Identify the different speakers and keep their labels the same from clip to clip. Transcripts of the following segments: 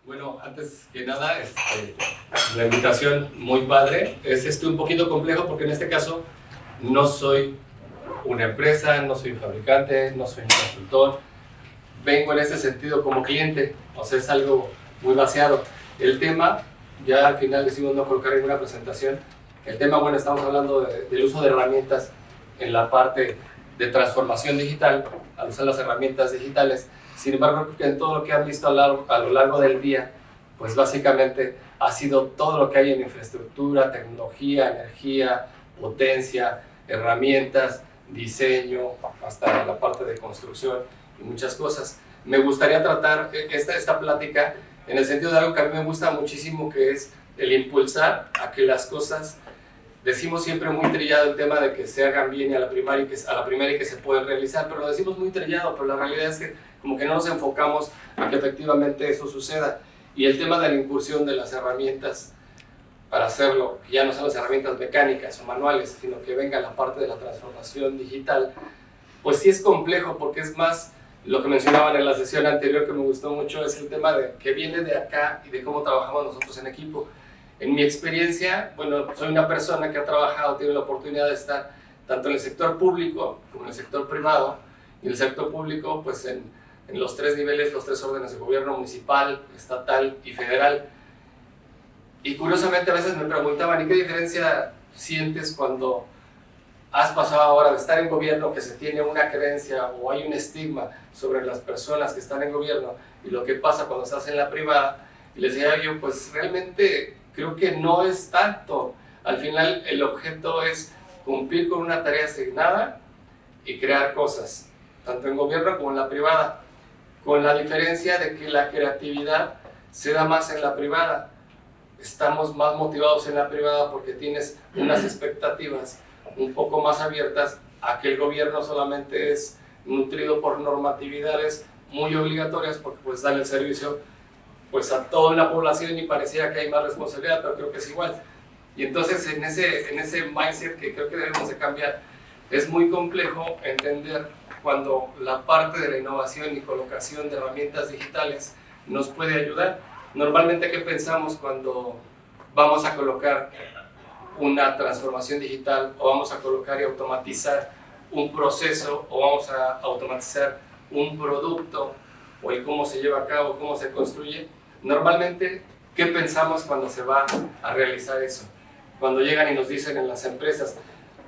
Speaker 1: Bueno, antes que nada, la invitación muy padre. Es un poquito complejo porque en este caso no soy una empresa, no soy un fabricante, no soy un consultor. Vengo en ese sentido como cliente, o sea, es algo muy vaciado. El tema, ya al final decidimos no colocar en una presentación. El tema, bueno, estamos hablando del uso de herramientas en la parte de transformación digital, al usar las herramientas digitales. Sin embargo, creo que en todo lo que han visto a lo largo del día, pues básicamente ha sido todo lo que hay en infraestructura, tecnología, energía, potencia, herramientas, diseño, hasta la parte de construcción y muchas cosas. Me gustaría tratar esta plática en el sentido de algo que a mí me gusta muchísimo, que es el impulsar a que las cosas, decimos siempre muy trillado el tema de que se hagan bien a la primera y que se pueden realizar, pero lo decimos muy trillado, pero la realidad es que como que no nos enfocamos a que efectivamente eso suceda. Y el tema de la incursión de las herramientas para hacerlo, que ya no son las herramientas mecánicas o manuales, sino que venga la parte de la transformación digital, pues sí es complejo, porque es más lo que mencionaban en la sesión anterior, que me gustó mucho, es el tema de que viene de acá y de cómo trabajamos nosotros en equipo. En mi experiencia, bueno, soy una persona que ha trabajado, tiene la oportunidad de estar tanto en el sector público como en el sector privado. Y en el sector público, pues en los tres niveles, los tres órdenes de gobierno: municipal, estatal y federal. Y curiosamente a veces me preguntaban, ¿y qué diferencia sientes cuando has pasado ahora de estar en gobierno, que se tiene una creencia o hay un estigma sobre las personas que están en gobierno, y lo que pasa cuando estás en la privada? Y les decía yo, pues realmente creo que no es tanto. Al final el objeto es cumplir con una tarea asignada y crear cosas, tanto en gobierno como en la privada, con la diferencia de que la creatividad se da más en la privada. Estamos más motivados en la privada porque tienes unas expectativas un poco más abiertas a que el gobierno solamente es nutrido por normatividades muy obligatorias, porque pues dan el servicio pues a toda la población y pareciera que hay más responsabilidad, pero creo que es igual. Y entonces en ese mindset que creo que debemos de cambiar, es muy complejo entender cuando la parte de la innovación y colocación de herramientas digitales nos puede ayudar. Normalmente, ¿qué pensamos cuando vamos a colocar una transformación digital, o vamos a colocar y automatizar un proceso, o vamos a automatizar un producto, o el cómo se lleva a cabo, cómo se construye? Normalmente, ¿qué pensamos cuando se va a realizar eso? Cuando llegan y nos dicen en las empresas,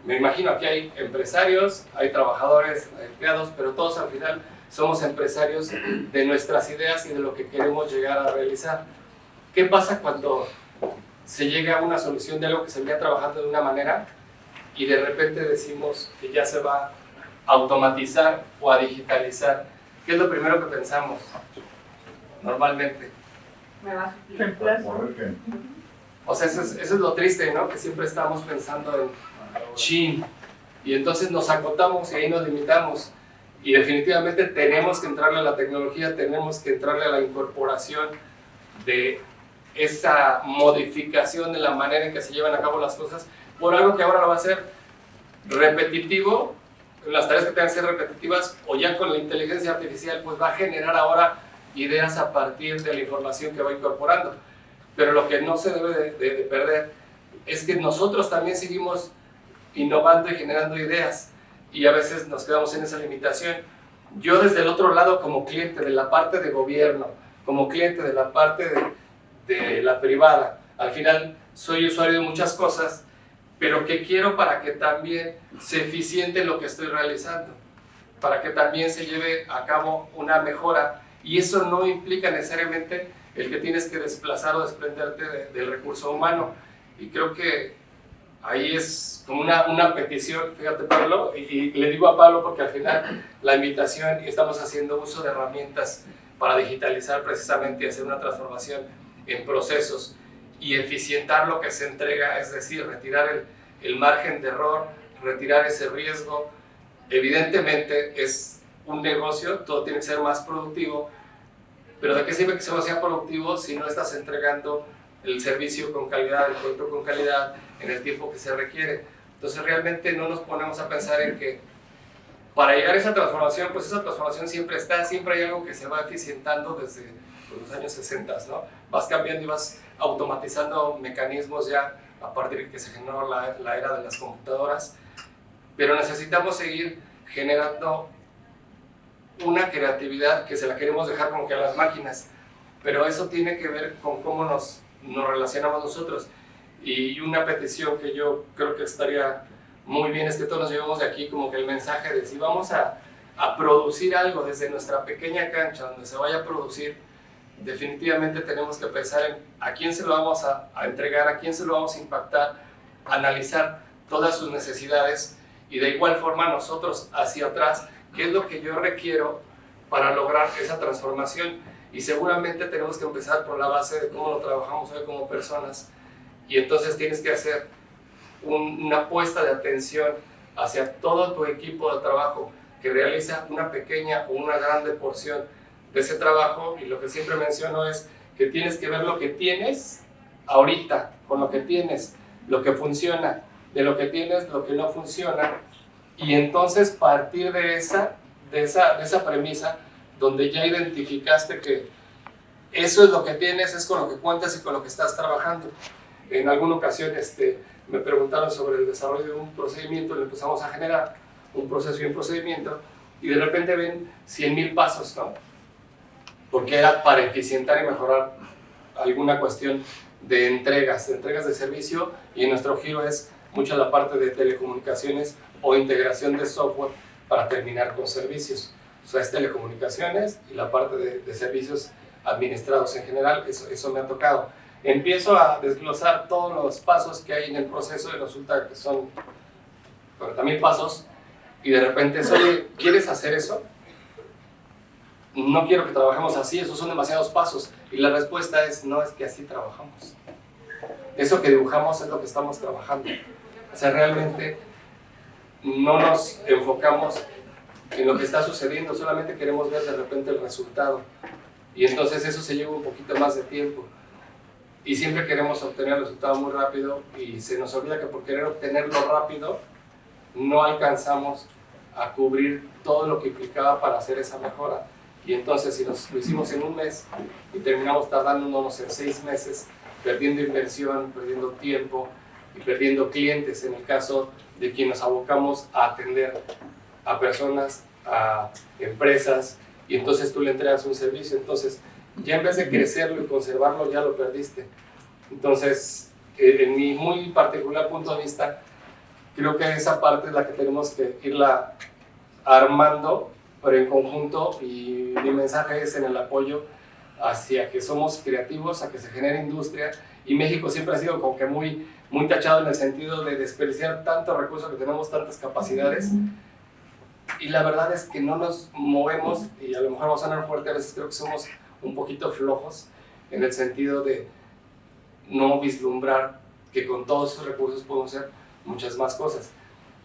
Speaker 1: me imagino que hay empresarios, hay trabajadores, hay empleados, pero todos al final somos empresarios de nuestras ideas y de lo que queremos llegar a realizar. ¿Qué pasa cuando se llega a una solución de algo que se venía trabajando de una manera y de repente decimos que ya se va a automatizar o a digitalizar? ¿Qué es lo primero que pensamos normalmente?
Speaker 2: Me va a suplir.
Speaker 1: O sea, eso es lo triste, ¿no? Que siempre estamos pensando en chin, y entonces nos acotamos y ahí nos limitamos. Y definitivamente tenemos que entrarle a la tecnología, tenemos que entrarle a la incorporación de esa modificación de la manera en que se llevan a cabo las cosas, por algo que ahora lo va a ser repetitivo. Las tareas que tengan que ser repetitivas, o ya con la inteligencia artificial, pues va a generar ahora ideas a partir de la información que va incorporando. Pero lo que no se debe de perder es que nosotros también seguimos innovando y generando ideas, y a veces nos quedamos en esa limitación. Yo desde el otro lado, como cliente de la parte de gobierno, como cliente de la parte de la privada, al final soy usuario de muchas cosas, pero que quiero para que también se eficiente lo que estoy realizando, para que también se lleve a cabo una mejora, y eso no implica necesariamente el que tienes que desplazar o desprenderte del recurso humano. Y creo que ahí es como una petición, fíjate Pablo, y le digo a Pablo porque al final la invitación, y estamos haciendo uso de herramientas para digitalizar precisamente y hacer una transformación en procesos y eficientar lo que se entrega, es decir, retirar el margen de error, retirar ese riesgo. Evidentemente es un negocio, todo tiene que ser más productivo, pero ¿de qué sirve que sea productivo si no estás entregando el servicio con calidad, el producto con calidad, en el tiempo que se requiere? Entonces realmente no nos ponemos a pensar en que para llegar a esa transformación, pues esa transformación siempre está, siempre hay algo que se va eficientando los años 60, ¿no? Vas cambiando y vas automatizando mecanismos ya a partir de que se generó la era de las computadoras, pero necesitamos seguir generando una creatividad que se la queremos dejar como que a las máquinas, pero eso tiene que ver con cómo nos relacionamos nosotros. Y una petición que yo creo que estaría muy bien es que todos nos llevemos de aquí como que el mensaje de si vamos a producir algo desde nuestra pequeña cancha donde se vaya a producir, definitivamente tenemos que pensar en a quién se lo vamos a entregar, a quién se lo vamos a impactar, analizar todas sus necesidades y de igual forma nosotros hacia atrás, qué es lo que yo requiero para lograr esa transformación. Y seguramente tenemos que empezar por la base de cómo lo trabajamos hoy como personas, y entonces tienes que hacer una puesta de atención hacia todo tu equipo de trabajo que realiza una pequeña o una grande porción de ese trabajo. Y lo que siempre menciono es que tienes que ver lo que tienes ahorita, con lo que tienes, lo que funciona, de lo que tienes, lo que no funciona, y entonces partir de esa premisa donde ya identificaste que eso es lo que tienes, es con lo que cuentas y con lo que estás trabajando. En alguna ocasión me preguntaron sobre el desarrollo de un procedimiento, le empezamos a generar un proceso y un procedimiento, y de repente ven 100,000 pasos, ¿no? Porque era para eficientar y mejorar alguna cuestión de entregas de servicio, y en nuestro giro es mucho la parte de telecomunicaciones o integración de software para terminar con servicios. O sea, es telecomunicaciones y la parte de servicios administrados en general, eso me ha tocado. Empiezo a desglosar todos los pasos que hay en el proceso y resulta que son 40,000 pasos, y de repente es, oye, ¿quieres hacer eso? No quiero que trabajemos así, esos son demasiados pasos. Y la respuesta es, no, es que así trabajamos. Eso que dibujamos es lo que estamos trabajando. O sea, realmente no nos enfocamos en lo que está sucediendo, solamente queremos ver de repente el resultado. Y entonces eso se lleva un poquito más de tiempo. Y siempre queremos obtener el resultado muy rápido, y se nos olvida que por querer obtenerlo rápido no alcanzamos a cubrir todo lo que implicaba para hacer esa mejora. Y entonces si lo hicimos en un mes y terminamos tardándonos en 6 meses, perdiendo inversión, perdiendo tiempo y perdiendo clientes, en el caso de quien nos abocamos a atender a personas, a empresas, y entonces tú le entregas un servicio, entonces ya en vez de crecerlo y conservarlo, ya lo perdiste. Entonces, en mi muy particular punto de vista, creo que esa parte es la que tenemos que irla armando, pero en conjunto, y mi mensaje es en el apoyo hacia que somos creativos, a que se genere industria, y México siempre ha sido como que muy tachado en el sentido de desperdiciar tantos recursos, que tenemos tantas capacidades, y la verdad es que no nos movemos, y a lo mejor va a sonar fuerte, a veces creo que somos un poquito flojos en el sentido de no vislumbrar que con todos esos recursos podemos hacer muchas más cosas.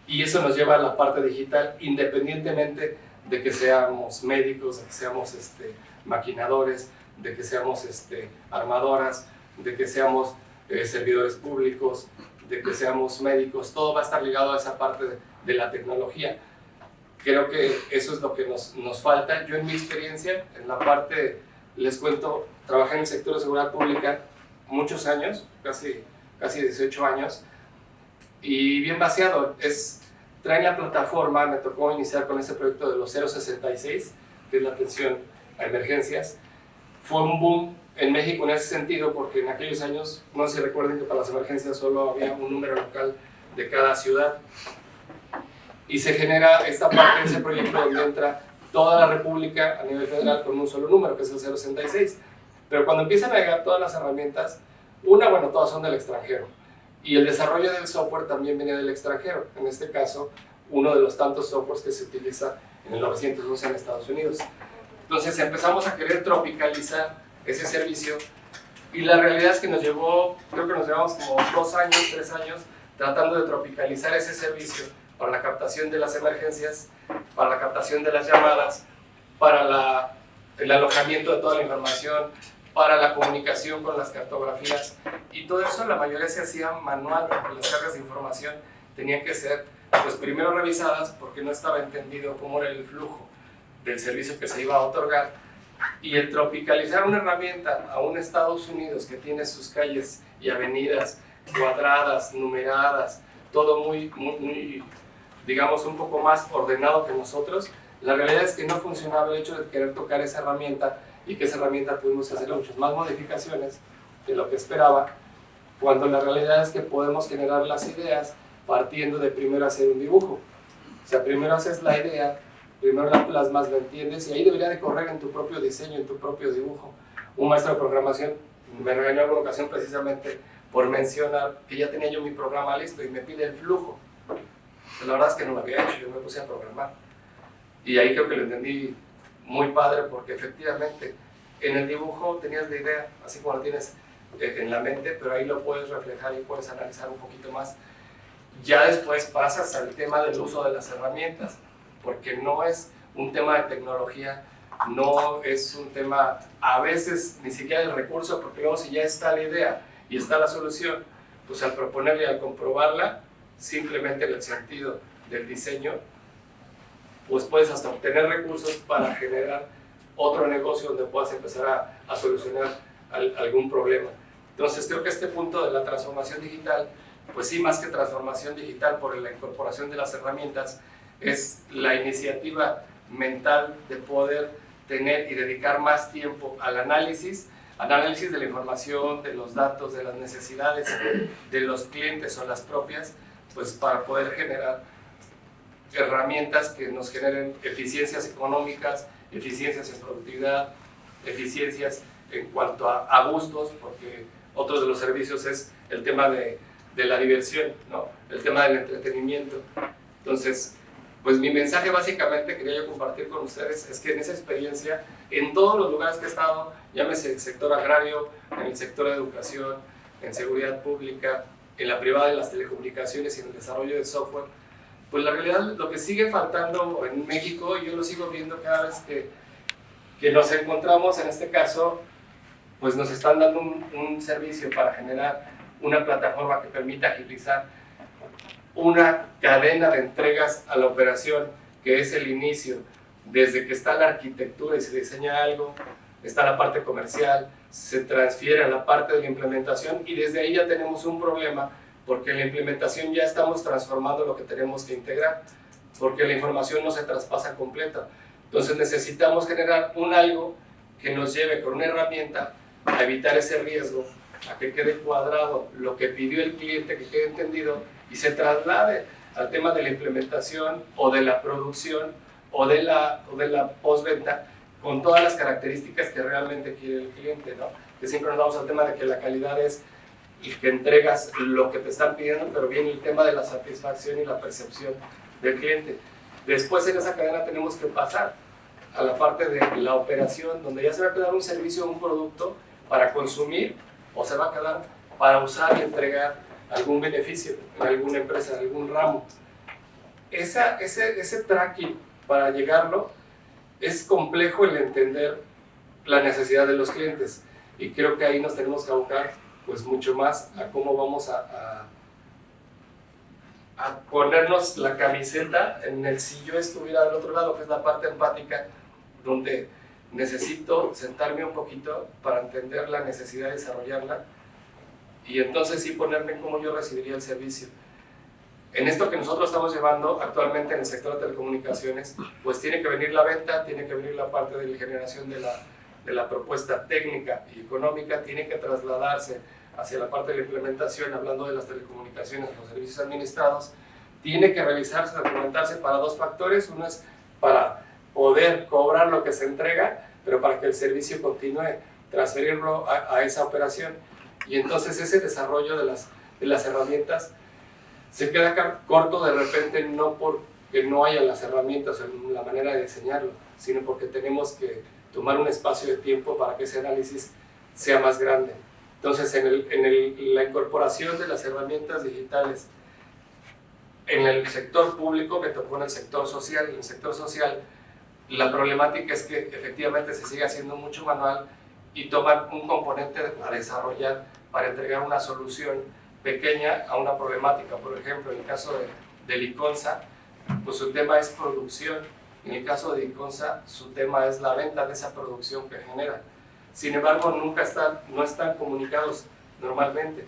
Speaker 1: Y eso nos lleva a la parte digital, independientemente de que seamos médicos, de que seamos maquinadores, de que seamos armadoras, de que seamos servidores públicos, de que seamos médicos, todo va a estar ligado a esa parte de la tecnología. Creo que eso es lo que nos falta. Yo en mi experiencia, en la parte, les cuento, trabajé en el sector de seguridad pública muchos años, casi 18 años, y bien vaciado. Traen la plataforma, me tocó iniciar con ese proyecto de los 066, que es la atención a emergencias. Fue un boom en México en ese sentido, porque en aquellos años, no sé si recuerden que para las emergencias solo había un número local de cada ciudad. Y se genera esta parte de ese proyecto donde entra toda la República a nivel federal con un solo número, que es el 066. Pero cuando empiezan a llegar todas las herramientas, todas son del extranjero. Y el desarrollo del software también viene del extranjero. En este caso, uno de los tantos softwares que se utiliza en el 911 en Estados Unidos. Entonces empezamos a querer tropicalizar ese servicio, y la realidad es que creo que nos llevamos como 2 años, 3 años, tratando de tropicalizar ese servicio para la captación de las emergencias, para la captación de las llamadas, para el alojamiento de toda la información, para la comunicación con las cartografías, y todo eso la mayoría se hacía manual, porque las cargas de información tenían que ser primero revisadas porque no estaba entendido cómo era el flujo del servicio que se iba a otorgar, Y el tropicalizar una herramienta a un Estados Unidos que tiene sus calles y avenidas cuadradas, numeradas, todo muy, digamos, un poco más ordenado que nosotros, la realidad es que no funcionaba el hecho de querer tocar esa herramienta y que esa herramienta tuvimos que hacerle muchas más modificaciones de lo que esperaba, cuando la realidad es que podemos generar las ideas partiendo de primero hacer un dibujo. O sea, primero haces la idea, primero la plasmas, la entiendes, y ahí debería de correr en tu propio diseño, en tu propio dibujo. Un maestro de programación me regañó en alguna ocasión precisamente por mencionar que ya tenía yo mi programa listo y me pide el flujo. Pero la verdad es que no lo había hecho, yo me puse a programar. Y ahí creo que lo entendí muy padre, porque efectivamente en el dibujo tenías la idea, así como la tienes en la mente, pero ahí lo puedes reflejar y puedes analizar un poquito más. Ya después pasas al tema del uso de las herramientas, porque no es un tema de tecnología, no es un tema a veces ni siquiera del recurso, porque luego si ya está la idea y está la solución, pues al proponerla y al comprobarla, simplemente en el sentido del diseño, pues puedes hasta obtener recursos para generar otro negocio donde puedas empezar a solucionar algún problema. Entonces creo que este punto de la transformación digital, pues sí, más que transformación digital por la incorporación de las herramientas, es la iniciativa mental de poder tener y dedicar más tiempo al análisis de la información, de los datos, de las necesidades de los clientes o las propias, pues para poder generar herramientas que nos generen eficiencias económicas, eficiencias en productividad, eficiencias en cuanto a gustos, porque otro de los servicios es el tema de la diversión, ¿no? El tema del entretenimiento. Entonces, pues mi mensaje básicamente quería yo compartir con ustedes es que en esa experiencia, en todos los lugares que he estado, llámese el sector agrario, en el sector de educación, en seguridad pública, en la privada de las telecomunicaciones y en el desarrollo de software, pues la realidad, lo que sigue faltando en México, y yo lo sigo viendo cada vez que nos encontramos, en este caso, pues nos están dando un servicio para generar una plataforma que permita agilizar una cadena de entregas a la operación, que es el inicio, desde que está la arquitectura y se diseña algo, está la parte comercial, se transfiere a la parte de la implementación, y desde ahí ya tenemos un problema, porque en la implementación ya estamos transformando lo que tenemos que integrar, porque la información no se traspasa completa. Entonces necesitamos generar algo que nos lleve con una herramienta a evitar ese riesgo, a que quede cuadrado lo que pidió el cliente, que quede entendido y se traslade al tema de la implementación o de la producción o de la postventa con todas las características que realmente quiere el cliente, ¿no? Que siempre nos vamos al tema de que la calidad es y que entregas lo que te están pidiendo, pero viene el tema de la satisfacción y la percepción del cliente. Después en esa cadena tenemos que pasar a la parte de la operación, donde ya se va a quedar un servicio o un producto para consumir, o se va a quedar para usar y entregar algún beneficio en alguna empresa, en algún ramo. Ese tracking, para llegarlo, es complejo el entender la necesidad de los clientes, y creo que ahí nos tenemos que abocar pues mucho más a cómo vamos a ponernos la camiseta en el si yo estuviera del otro lado, que es la parte empática, donde necesito sentarme un poquito para entender la necesidad de desarrollarla y entonces sí ponerme en cómo yo recibiría el servicio. En esto que nosotros estamos llevando actualmente en el sector de telecomunicaciones, pues tiene que venir la venta, tiene que venir la parte de la generación de la propuesta técnica y económica, tiene que trasladarse hacia la parte de la implementación, hablando de las telecomunicaciones, los servicios administrados, tiene que revisarse, documentarse para dos factores. Uno es para poder cobrar lo que se entrega, pero para que el servicio continúe, transferirlo a esa operación. Y entonces ese desarrollo de las herramientas se queda corto de repente, no porque no haya las herramientas en la manera de diseñarlo, sino porque tenemos que tomar un espacio de tiempo para que ese análisis sea más grande. Entonces, en la incorporación de las herramientas digitales en el sector público, me tocó en el sector social. En el sector social, la problemática es que efectivamente se sigue haciendo mucho manual y toman un componente a desarrollar para entregar una solución pequeña a una problemática. Por ejemplo, en el caso de Liconza, pues su tema es producción En el caso de Iconsa, su tema es la venta de esa producción que genera. Sin embargo, no están comunicados normalmente.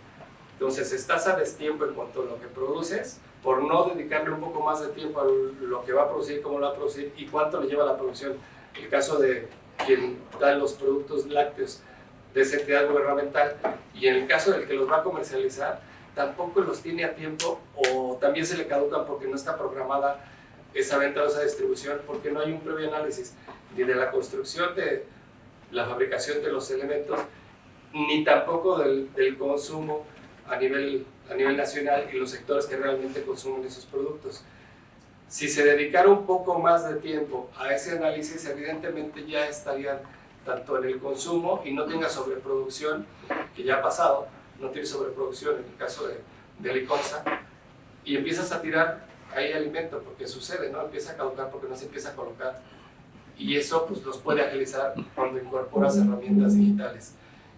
Speaker 1: Entonces, estás a destiempo en cuanto a lo que produces, por no dedicarle un poco más de tiempo a lo que va a producir, cómo lo va a producir y cuánto le lleva la producción. El caso de quien da los productos lácteos de esa entidad gubernamental, y en el caso del que los va a comercializar, tampoco los tiene a tiempo o también se le caducan porque no está programada esa venta o esa distribución, porque no hay un previo análisis ni de la construcción de la fabricación de los elementos, ni tampoco del consumo a nivel nacional y los sectores que realmente consumen esos productos. Si se dedicara un poco más de tiempo a ese análisis, evidentemente ya estarían tanto en el consumo y no tenga sobreproducción, que ya ha pasado, no tiene sobreproducción en el caso de la Iconsa, y empiezas a tirar ahí alimento, porque sucede, ¿no? Empieza a caducar porque no se empieza a colocar, y eso pues los puede agilizar cuando incorporas herramientas digitales.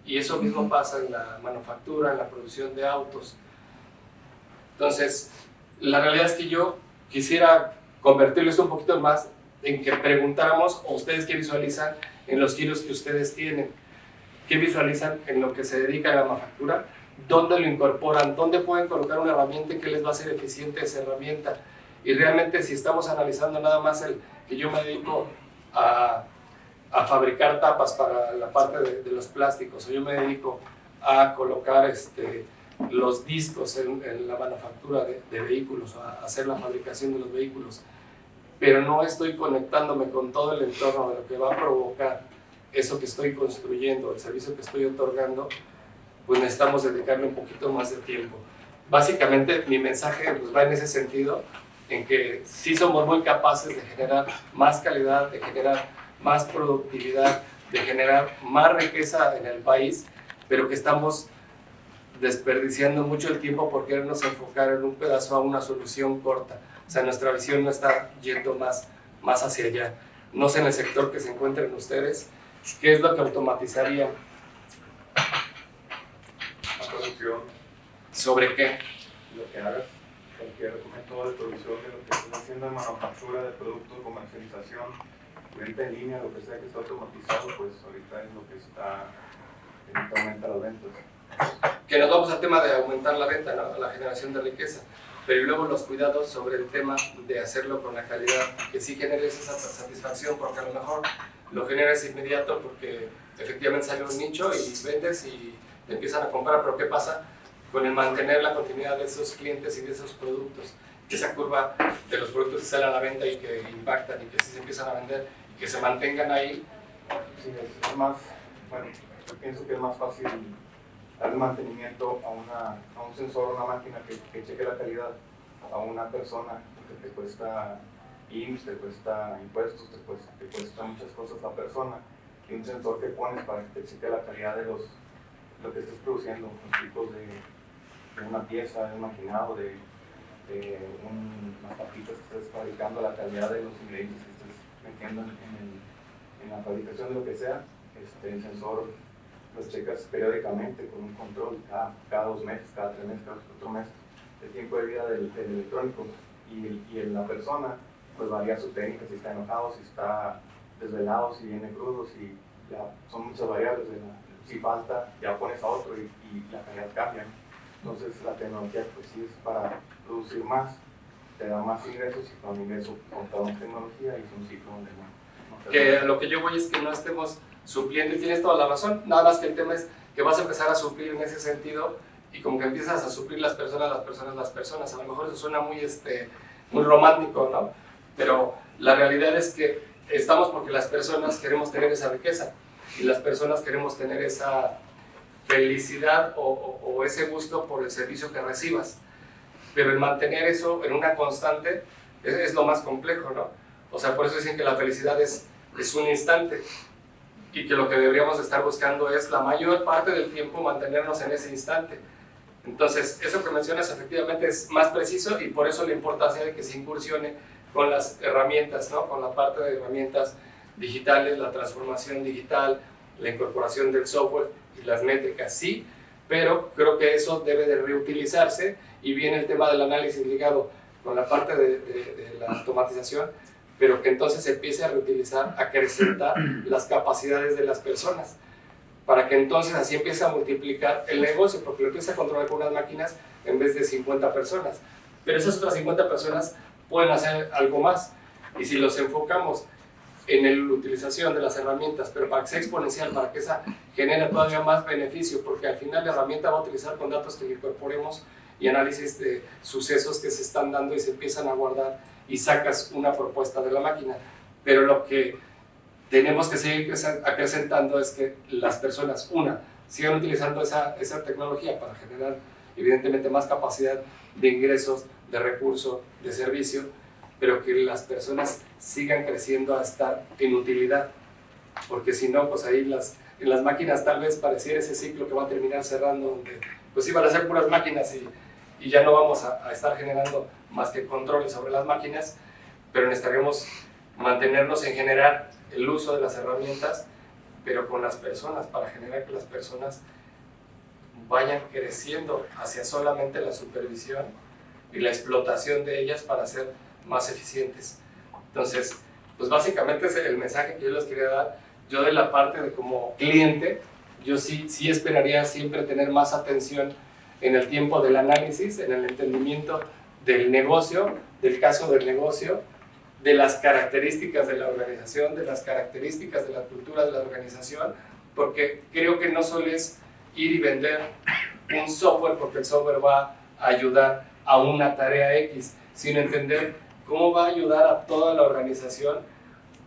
Speaker 1: Y eso mismo pasa en la manufactura, en la producción de autos. Entonces, la realidad es que yo quisiera convertirlo esto un poquito más en que preguntáramos, o ustedes qué visualizan en los giros que ustedes tienen, qué visualizan en lo que se dedica a la manufactura, dónde lo incorporan, dónde pueden colocar una herramienta y qué les va a ser eficiente esa herramienta. Y realmente si estamos analizando nada más el que yo me dedico a fabricar tapas para la parte de los plásticos, o yo me dedico a colocar los discos en la manufactura de vehículos, a hacer la fabricación de los vehículos, pero no estoy conectándome con todo el entorno de lo que va a provocar eso que estoy construyendo, el servicio que estoy otorgando, pues necesitamos dedicarle un poquito más de tiempo. Básicamente mi mensaje pues, va en ese sentido, en que sí somos muy capaces de generar más calidad, de generar más productividad, de generar más riqueza en el país, pero que estamos desperdiciando mucho el tiempo por querernos enfocar en un pedazo a una solución corta. O sea, nuestra visión no está yendo más hacia allá. No sé en el sector que se encuentren ustedes, ¿qué es lo que automatizaría?
Speaker 3: La producción.
Speaker 1: ¿Sobre qué?
Speaker 3: Lo que hagas, cualquier método de producción de lo que estés haciendo en manufactura, de productos, comercialización, venta en línea, lo que sea que está automatizado, pues ahorita es lo que aumenta las ventas.
Speaker 1: Que nos vamos al tema de aumentar la venta, ¿no? La generación de riqueza, pero luego los cuidados sobre el tema de hacerlo con la calidad, que sí generes esa satisfacción, porque a lo mejor lo generas inmediato porque efectivamente sale un nicho y vendes y te empiezan a comprar, pero ¿qué pasa con el mantener la continuidad de esos clientes y de esos productos? Esa curva de los productos que salen a la venta y que impactan y que sí se empiezan a vender y que se mantengan ahí.
Speaker 3: Sí, es más, bueno, yo pienso que es más fácil darle mantenimiento a un sensor, a una máquina que cheque la calidad, a una persona que te cuesta IMSS, te cuesta impuestos, te cuesta muchas cosas la persona, y un sensor que pones para que te cheque la calidad de lo que estés produciendo, los tipos de una pieza, de un maquinado, de unas tapitas que estés fabricando, la calidad de los ingredientes que estés metiendo en la fabricación de lo que sea. El sensor los checas periódicamente con un control cada 2 meses, cada 3 meses, cada 4 meses, el tiempo de vida del electrónico, y en la persona pues varía su técnica, si está enojado, si está desvelado, si viene crudo, si ya son muchas variables, si falta ya pones a otro y la calidad cambia. Entonces la tecnología pues sí es para producir más, te da más ingresos, y con ingresos contamos tecnología y es un ciclo donde no
Speaker 1: Que a lo que yo voy es que no estemos supliendo, y tienes toda la razón, nada más que el tema es que vas a empezar a suplir en ese sentido y como que empiezas a suplir las personas, a lo mejor eso suena muy romántico, ¿no? Pero la realidad es que estamos porque las personas queremos tener esa riqueza y las personas queremos tener esa felicidad o ese gusto por el servicio que recibas, pero el mantener eso en una constante es lo más complejo, ¿no? O sea, por eso dicen que la felicidad es un instante y que lo que deberíamos estar buscando es la mayor parte del tiempo mantenernos en ese instante. Entonces, eso que mencionas efectivamente es más preciso y por eso la importancia de que se incursione con las herramientas, ¿no? Con la parte de herramientas digitales, la transformación digital, la incorporación del software y las métricas, sí, pero creo que eso debe de reutilizarse y viene el tema del análisis ligado con la parte de la automatización, pero que entonces se empiece a reutilizar, a acrecentar las capacidades de las personas, para que entonces así empiece a multiplicar el negocio, porque lo empieza a controlar con unas máquinas en vez de 50 personas. Pero esas otras 50 personas pueden hacer algo más, y si los enfocamos en la utilización de las herramientas, pero para que sea exponencial, para que esa genere todavía más beneficio, porque al final la herramienta va a utilizar con datos que incorporemos y análisis de sucesos que se están dando y se empiezan a guardar y sacas una propuesta de la máquina. Pero lo que tenemos que seguir acrecentando es que las personas, sigan utilizando esa tecnología para generar evidentemente más capacidad de ingresos, de recursos, de servicio, pero que las personas sigan creciendo a estar en utilidad, porque si no, pues ahí en las máquinas tal vez pareciera ese ciclo que va a terminar cerrando, donde pues sí van a ser puras máquinas y ya no vamos a estar generando más que controles sobre las máquinas, pero necesitaremos mantenernos en generar el uso de las herramientas, pero con las personas, para generar que las personas vayan creciendo hacia solamente la supervisión y la explotación de ellas para ser más eficientes. Entonces, pues básicamente ese es el mensaje que yo les quería dar. Yo de la parte de como cliente, yo sí esperaría siempre tener más atención en el tiempo del análisis, en el entendimiento del negocio, del caso del negocio, de las características de la organización, de las características de la cultura de la organización, porque creo que no solo es ir y vender un software porque el software va a ayudar a una tarea X, sino entender cómo va a ayudar a toda la organización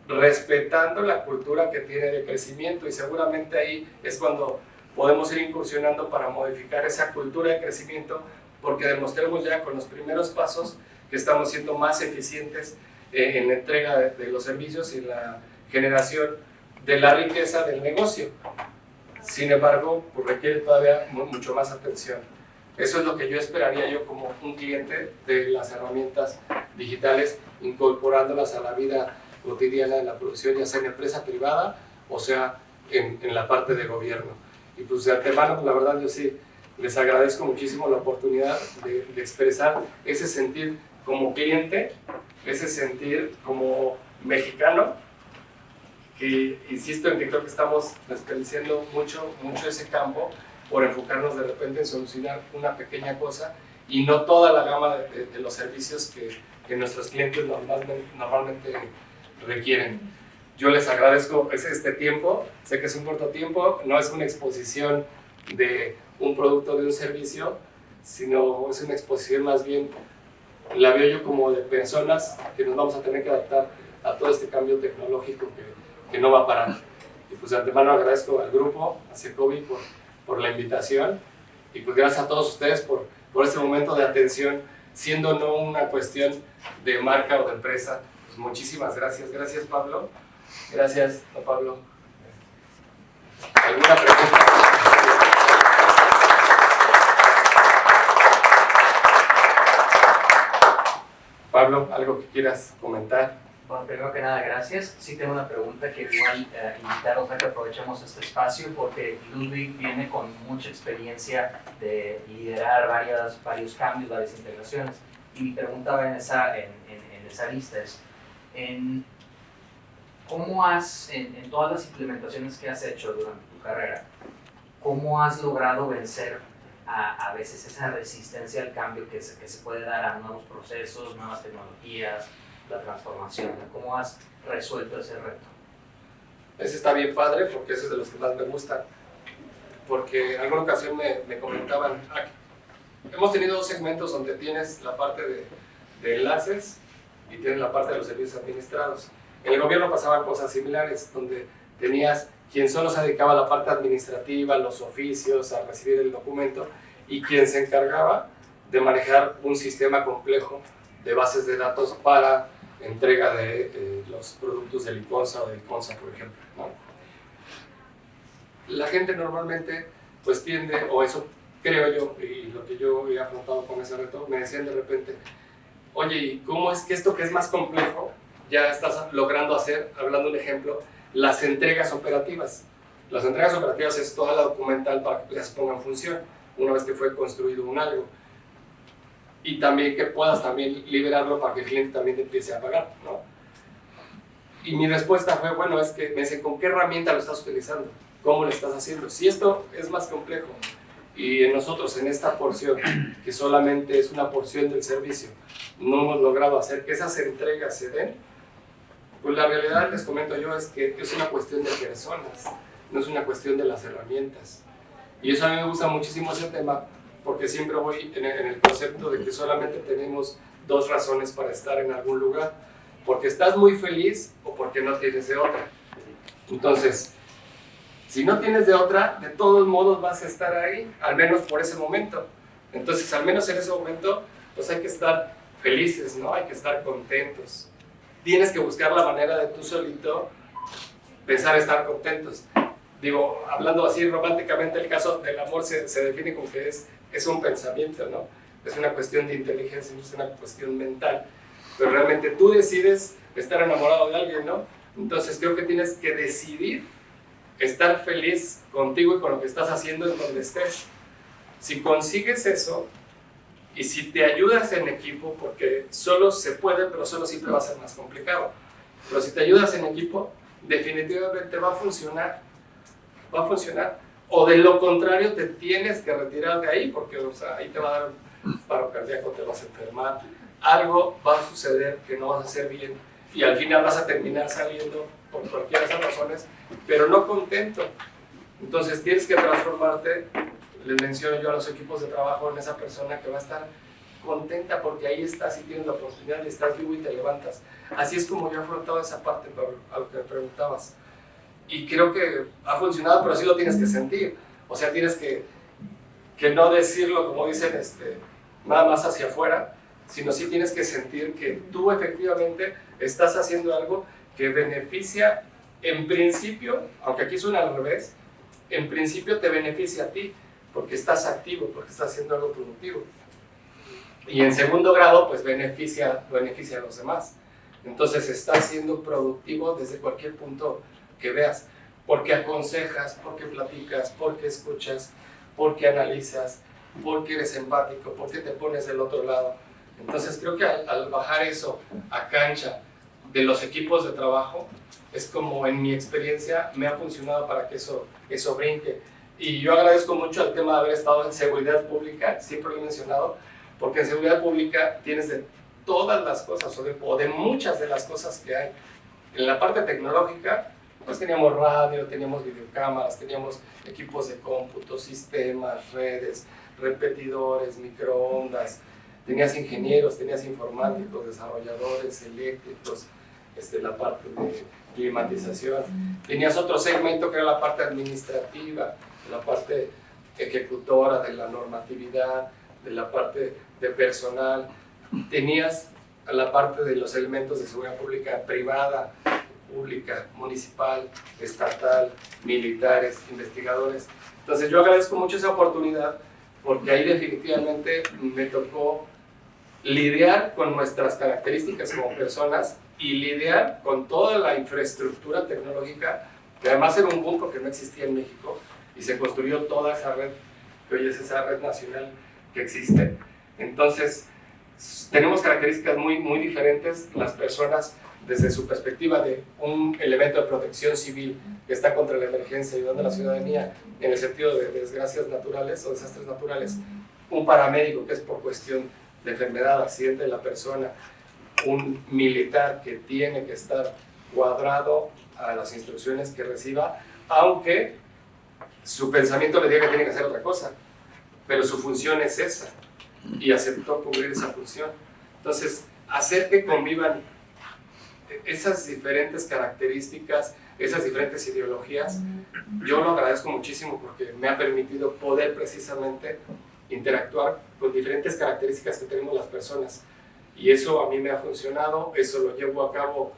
Speaker 1: respetando la cultura que tiene de crecimiento, y seguramente ahí es cuando podemos ir incursionando para modificar esa cultura de crecimiento, porque demostremos ya con los primeros pasos que estamos siendo más eficientes en la entrega de los servicios y la generación de la riqueza del negocio. Sin embargo, pues requiere todavía mucho más atención. Eso es lo que yo esperaría yo como un cliente de las herramientas digitales, incorporándolas a la vida cotidiana de la producción, ya sea en empresa privada o sea en la parte de gobierno. Y pues de antemano, la verdad yo sí les agradezco muchísimo la oportunidad de expresar ese sentir como cliente, ese sentir como mexicano, que insisto en que creo que estamos desperdiciando mucho ese campo por enfocarnos de repente en solucionar una pequeña cosa y no toda la gama de los servicios que nuestros clientes normalmente requieren. Yo les agradezco este tiempo, sé que es un corto tiempo, no es una exposición de un producto, de un servicio, sino es una exposición más bien, la veo yo como de personas que nos vamos a tener que adaptar a todo este cambio tecnológico que no va a parar. Y pues de antemano agradezco al grupo, a Secovi por la invitación, y pues gracias a todos ustedes por este momento de atención, siendo no una cuestión de marca o de empresa. Pues muchísimas gracias. Gracias, Pablo. Gracias, don Pablo. ¿Alguna pregunta? Pablo, ¿algo que quieras comentar?
Speaker 4: Bueno, primero que nada, gracias. Sí tengo una pregunta que igual invitaros a que aprovechemos este espacio, porque Ludwig viene con mucha experiencia de liderar varios cambios, varias integraciones. Y mi pregunta va en esa lista es, ¿cómo en todas las implementaciones que has hecho durante tu carrera, cómo has logrado vencer a veces esa resistencia al cambio que se puede dar a nuevos procesos, nuevas tecnologías, la transformación? ¿Cómo has resuelto ese reto?
Speaker 1: Ese está bien padre, porque ese es de los que más me gustan. Porque en alguna ocasión me comentaban, hemos tenido dos segmentos donde tienes la parte de enlaces y tienes la parte de los servicios administrados. En el gobierno pasaban cosas similares, donde tenías quien solo se dedicaba a la parte administrativa, los oficios, a recibir el documento, y quien se encargaba de manejar un sistema complejo de bases de datos para entrega de los productos del ICONSA o del CONSA, por ejemplo, ¿no? La gente normalmente pues tiende, o eso creo yo, y lo que yo he afrontado con ese reto, me decían de repente, oye, ¿y cómo es que esto que es más complejo ya estás logrando hacer, hablando de un ejemplo, las entregas operativas? Las entregas operativas es toda la documental para que ya se ponga en función una vez que fue construido un algo, y también que puedas también liberarlo para que el cliente también te empiece a pagar, ¿no? Y mi respuesta fue, bueno, es que me dice, ¿con qué herramienta lo estás utilizando? ¿Cómo lo estás haciendo? Si esto es más complejo y nosotros en esta porción, que solamente es una porción del servicio, no hemos logrado hacer que esas entregas se den, pues la realidad, les comento yo, es que es una cuestión de personas, no es una cuestión de las herramientas. Y eso a mí me gusta muchísimo ese tema, porque siempre voy en el concepto de que solamente tenemos dos razones para estar en algún lugar, porque estás muy feliz o porque no tienes de otra. Entonces, si no tienes de otra, de todos modos vas a estar ahí, al menos por ese momento. Entonces, al menos en ese momento, pues hay que estar felices, ¿no? Hay que estar contentos. Tienes que buscar la manera de tú solito pensar estar contentos. Digo, hablando así románticamente, el caso del amor se define como que es un pensamiento, ¿no? Es una cuestión de inteligencia, es una cuestión mental. Pero realmente tú decides estar enamorado de alguien, ¿no? Entonces creo que tienes que decidir estar feliz contigo y con lo que estás haciendo en donde estés. Si consigues eso y si te ayudas en equipo, porque solo se puede, pero solo siempre va a ser más complicado. Pero si te ayudas en equipo, definitivamente va a funcionar. Va a funcionar. O de lo contrario, te tienes que retirar de ahí, porque o sea, ahí te va a dar un paro cardíaco, te vas a enfermar. Algo va a suceder que no vas a hacer bien y al final vas a terminar saliendo por cualquiera de esas razones, pero no contento. Entonces tienes que transformarte, les menciono yo a los equipos de trabajo, en esa persona que va a estar contenta porque ahí estás y tienes la oportunidad y estás vivo y te levantas. Así es como yo he afrontado esa parte, a lo que me preguntabas. Y creo que ha funcionado, pero sí lo tienes que sentir. O sea, tienes que no decirlo, como dicen, nada más hacia afuera, sino sí tienes que sentir que tú efectivamente estás haciendo algo que beneficia, en principio, aunque aquí suena al revés, en principio te beneficia a ti, porque estás activo, porque estás haciendo algo productivo. Y en segundo grado, pues beneficia a los demás. Entonces estás siendo productivo desde cualquier punto que veas, porque aconsejas, porque platicas, porque escuchas, porque analizas, porque eres empático, porque te pones del otro lado. Entonces creo que al bajar eso a cancha de los equipos de trabajo, es como en mi experiencia me ha funcionado para que eso brinque. Y yo agradezco mucho el tema de haber estado en seguridad pública, siempre lo he mencionado, porque en seguridad pública tienes de todas las cosas, o de muchas de las cosas que hay. En la parte tecnológica, pues teníamos radio, teníamos videocámaras, teníamos equipos de cómputo, sistemas, redes, repetidores, microondas, tenías ingenieros, tenías informáticos, desarrolladores, eléctricos, la parte de climatización. Tenías otro segmento que era la parte administrativa, la parte ejecutora de la normatividad, de la parte de personal. Tenías la parte de los elementos de seguridad pública privada, pública, municipal, estatal, militares, investigadores. Entonces yo agradezco mucho esa oportunidad porque ahí definitivamente me tocó lidiar con nuestras características como personas y lidiar con toda la infraestructura tecnológica, que además era un boom porque no existía en México y se construyó toda esa red, que hoy es esa red nacional que existe. Entonces, tenemos características muy, muy diferentes las personas desde su perspectiva de un elemento de protección civil que está contra la emergencia, ayudando a la ciudadanía en el sentido de desgracias naturales o desastres naturales, un paramédico que es por cuestión de enfermedad, accidente de la persona, un militar que tiene que estar cuadrado a las instrucciones que reciba, aunque su pensamiento le diga que tiene que hacer otra cosa, pero su función es esa y aceptó cubrir esa función. Entonces, hacer que convivan esas diferentes características, esas diferentes ideologías, yo lo agradezco muchísimo porque me ha permitido poder precisamente interactuar con diferentes características que tenemos las personas, y eso a mí me ha funcionado, eso lo llevo a cabo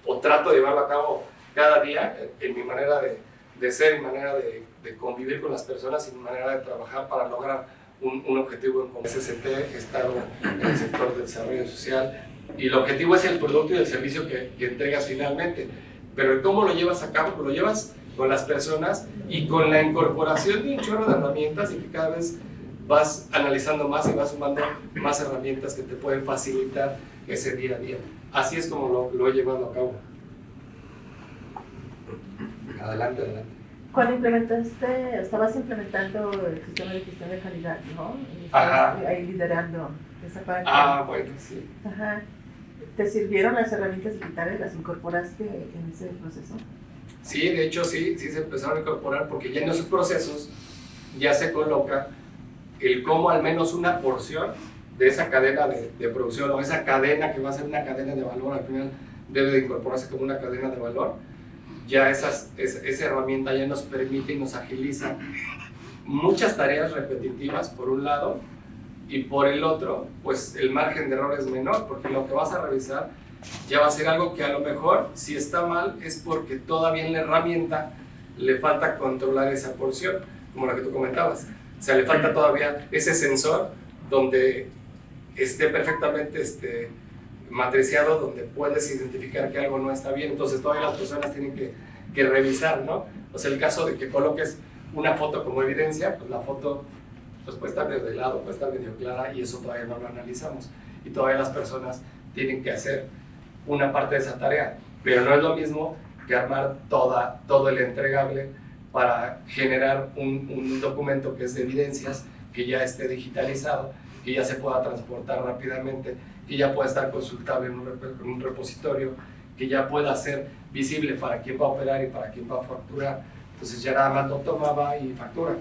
Speaker 1: o trato de llevarlo a cabo cada día en mi manera de ser, mi manera de convivir con las personas y mi manera de trabajar para lograr un objetivo en común. SST, he estado en el sector del desarrollo social y el objetivo es el producto y el servicio que entregas finalmente, pero ¿cómo lo llevas a cabo? Pues lo llevas con las personas y con la incorporación de un chorro de herramientas y que cada vez vas analizando más y vas sumando más herramientas que te pueden facilitar ese día a día. Así es como lo he llevado a cabo. Adelante, adelante.
Speaker 2: Cuando estabas implementando el sistema de gestión de calidad, ¿no? Y
Speaker 1: Ajá.
Speaker 2: estabas ahí liderando esa parte.
Speaker 1: Bueno, sí.
Speaker 2: Ajá. ¿Te sirvieron las herramientas digitales? ¿Las incorporaste en ese proceso?
Speaker 1: Sí, de hecho sí se empezaron a incorporar porque ya en esos procesos ya se coloca el cómo al menos una porción de esa cadena de producción o esa cadena que va a ser una cadena de valor al final debe de incorporarse como una cadena de valor. Ya esa herramienta ya nos permite y nos agiliza muchas tareas repetitivas por un lado y por el otro pues el margen de error es menor porque lo que vas a revisar ya va a ser algo que a lo mejor si está mal es porque todavía en la herramienta le falta controlar esa porción, como la que tú comentabas. O sea, le falta todavía ese sensor donde esté perfectamente matriciado, donde puedes identificar que algo no está bien. Entonces todavía las personas tienen que revisar, ¿no? O sea, el caso de que coloques una foto como evidencia, pues la foto pues puede estar medio de lado, puede estar medio clara y eso todavía no lo analizamos. Y todavía las personas tienen que hacer una parte de esa tarea, pero no es lo mismo que armar todo el entregable para generar un documento que es de evidencias, que ya esté digitalizado, que ya se pueda transportar rápidamente, que ya pueda estar consultable en un repositorio, que ya pueda ser visible para quién va a operar y para quién va a facturar. Entonces ya nada más lo toma, va y factura.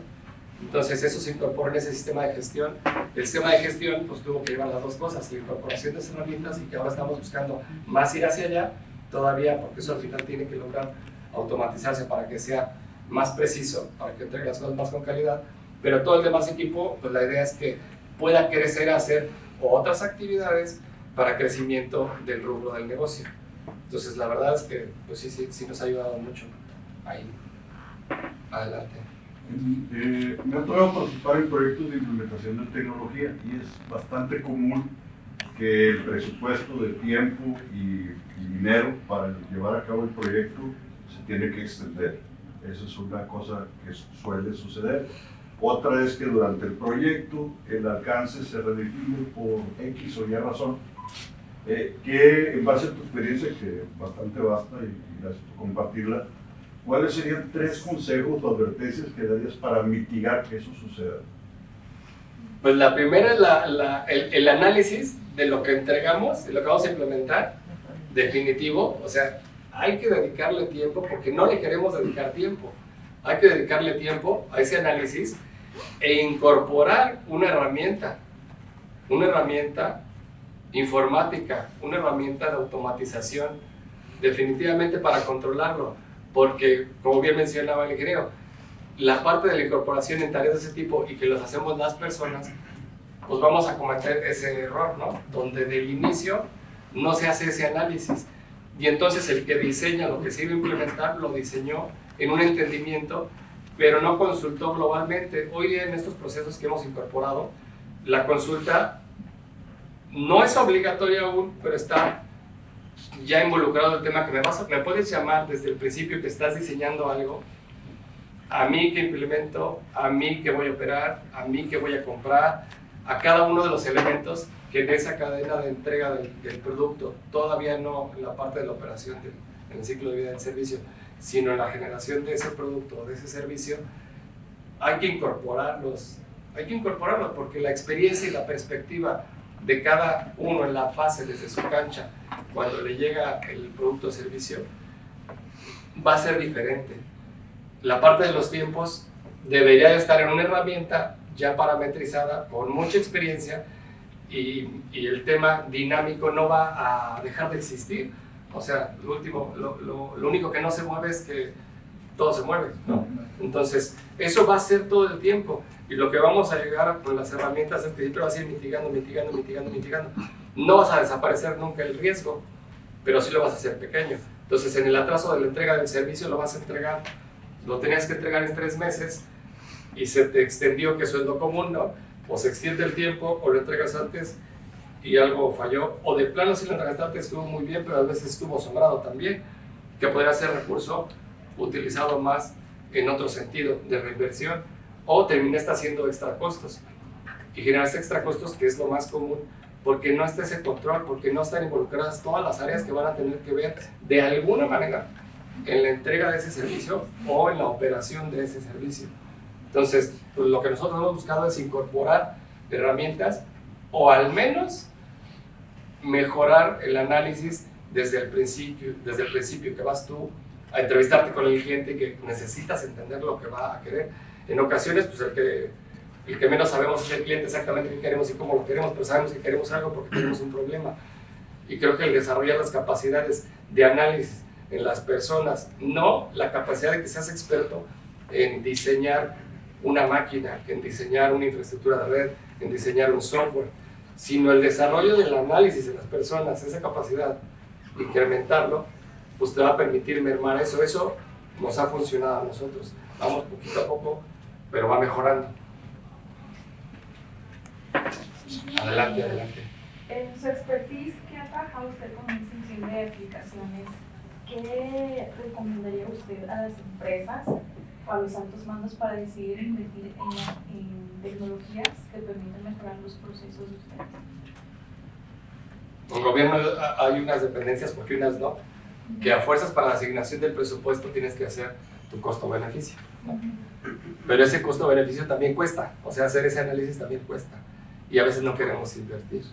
Speaker 1: Entonces eso se incorpora en ese sistema de gestión. El sistema de gestión pues tuvo que llevar las dos cosas, la incorporación de esas herramientas y que ahora estamos buscando más ir hacia allá todavía, porque eso al final tiene que lograr automatizarse para que sea más preciso, para que entregue las cosas más con calidad, pero todo el demás equipo, pues la idea es que pueda crecer a hacer otras actividades para crecimiento del rubro del negocio. Entonces la verdad es que pues sí nos ha ayudado mucho ahí. Adelante.
Speaker 5: Me ha tocado participar en proyectos de implementación de tecnología y es bastante común que el presupuesto de tiempo y dinero para llevar a cabo el proyecto se tiene que extender. Eso es una cosa que suele suceder. Otra es que durante el proyecto el alcance se redefine por X o Y razón, que en base a tu experiencia, que es bastante vasta y gracias por compartirla, ¿cuáles serían 3 consejos o advertencias que darías para mitigar que eso suceda?
Speaker 1: Pues la primera es el análisis de lo que entregamos, de lo que vamos a implementar, definitivo. O sea, hay que dedicarle tiempo porque no le queremos dedicar tiempo. Hay que dedicarle tiempo a ese análisis e incorporar una herramienta informática, una herramienta de automatización, definitivamente para controlarlo. Porque, como bien mencionaba el ingeniero, la parte de la incorporación en tareas de ese tipo y que los hacemos las personas, pues vamos a cometer ese error, ¿no? Donde del inicio no se hace ese análisis. Y entonces el que diseña lo que se iba a implementar, lo diseñó en un entendimiento, pero no consultó globalmente. Hoy en estos procesos que hemos incorporado, la consulta no es obligatoria aún, pero está ya involucrado el tema que me puedes llamar desde el principio que estás diseñando algo, a mí que implemento, a mí que voy a operar, a mí que voy a comprar, a cada uno de los elementos que en esa cadena de entrega del producto, todavía no en la parte de la operación, en el ciclo de vida del servicio, sino en la generación de ese producto o de ese servicio, hay que incorporarlos porque la experiencia y la perspectiva de cada uno en la fase desde su cancha, cuando le llega el producto o servicio, va a ser diferente. La parte de los tiempos debería de estar en una herramienta ya parametrizada, con mucha experiencia, y el tema dinámico no va a dejar de existir. O sea, lo único que no se mueve es que todo se mueve, ¿no? Entonces, eso va a ser todo el tiempo. Y lo que vamos a llegar con las herramientas es que siempre vas a ir mitigando. No vas a desaparecer nunca el riesgo, pero sí lo vas a hacer pequeño. Entonces, en el atraso de la entrega del servicio lo vas a entregar, lo tenías que entregar en 3 meses y se te extendió, que eso es lo común, ¿no? O se extiende el tiempo o lo entregas antes y algo falló, o de plano si lo entregaste antes estuvo muy bien, pero a veces estuvo sobrado también, que podría ser recurso utilizado más en otro sentido de reinversión, o terminaste haciendo extra costos y generaste extra costos, que es lo más común, porque no está ese control, porque no están involucradas todas las áreas que van a tener que ver de alguna manera en la entrega de ese servicio o en la operación de ese servicio. Entonces, pues lo que nosotros hemos buscado es incorporar herramientas o al menos mejorar el análisis desde el principio que vas tú a entrevistarte con el cliente y que necesitas entender lo que va a querer. En ocasiones, pues el que menos sabemos es el cliente exactamente qué queremos y cómo lo queremos, pero sabemos que queremos algo porque tenemos un problema. Y creo que el desarrollar las capacidades de análisis en las personas, no la capacidad de que seas experto en diseñar una máquina, en diseñar una infraestructura de red, en diseñar un software, sino el desarrollo del análisis en las personas, esa capacidad, incrementarlo, pues te va a permitir mermar eso. Eso nos ha funcionado a nosotros. Vamos poquito a poco, pero va mejorando. Adelante, adelante.
Speaker 6: En su expertise, ¿qué ha trabajado usted con un sinfín de aplicaciones? ¿Qué recomendaría usted a las empresas o a los altos mandos para decidir invertir en tecnologías que permitan mejorar los procesos de ustedes?
Speaker 1: En el gobierno hay unas dependencias, porque unas no, que a fuerzas para la asignación del presupuesto tienes que hacer tu costo-beneficio, ¿no? Pero ese costo-beneficio también cuesta, o sea, hacer ese análisis también cuesta, y a veces no queremos invertir,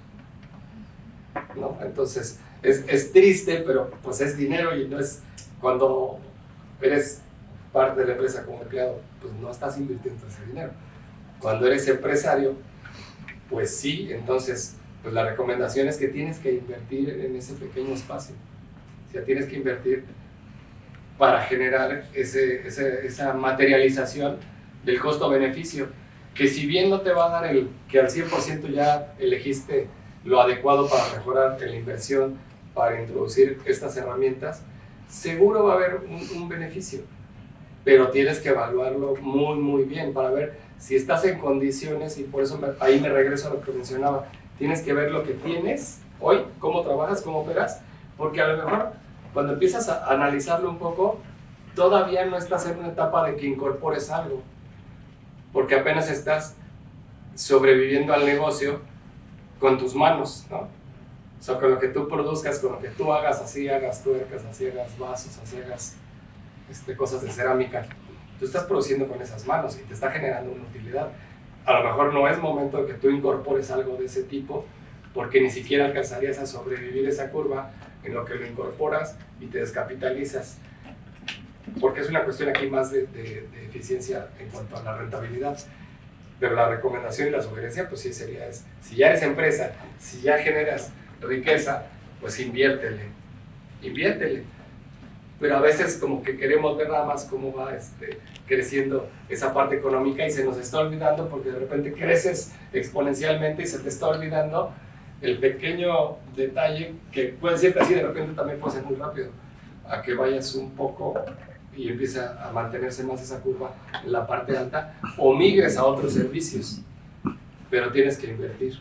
Speaker 1: ¿no? Entonces, es triste, pero pues es dinero y no es cuando eres parte de la empresa como empleado, pues no estás invirtiendo ese dinero. Cuando eres empresario, pues sí, entonces pues la recomendación es que tienes que invertir en ese pequeño espacio. O sea, tienes que invertir para generar esa materialización del costo-beneficio, que si bien no te va a dar que al 100% ya elegiste lo adecuado para mejorar la inversión, para introducir estas herramientas, seguro va a haber un beneficio, pero tienes que evaluarlo muy, muy bien para ver si estás en condiciones, y por eso ahí me regreso a lo que mencionaba, tienes que ver lo que tienes hoy, cómo trabajas, cómo operas, porque a lo mejor cuando empiezas a analizarlo un poco, todavía no estás en una etapa de que incorpores algo, porque apenas estás sobreviviendo al negocio con tus manos, ¿no? O sea, con lo que tú produzcas, con lo que tú hagas, así hagas tuercas, así hagas vasos, así hagas cosas de cerámica. Tú estás produciendo con esas manos y te está generando una utilidad. A lo mejor no es momento de que tú incorpores algo de ese tipo, porque ni siquiera alcanzarías a sobrevivir esa curva en lo que lo incorporas y te descapitalizas, porque es una cuestión aquí más de eficiencia en cuanto a la rentabilidad. Pero la recomendación y la sugerencia, pues sí sería si ya eres empresa, si ya generas riqueza, pues inviértele. Pero a veces como que queremos ver nada más cómo va creciendo esa parte económica y se nos está olvidando, porque de repente creces exponencialmente y se te está olvidando el pequeño detalle que puede ser así, de repente también puede ser muy rápido, a que vayas un poco y empieza a mantenerse más esa curva en la parte alta, o migres a otros servicios, pero tienes que invertir,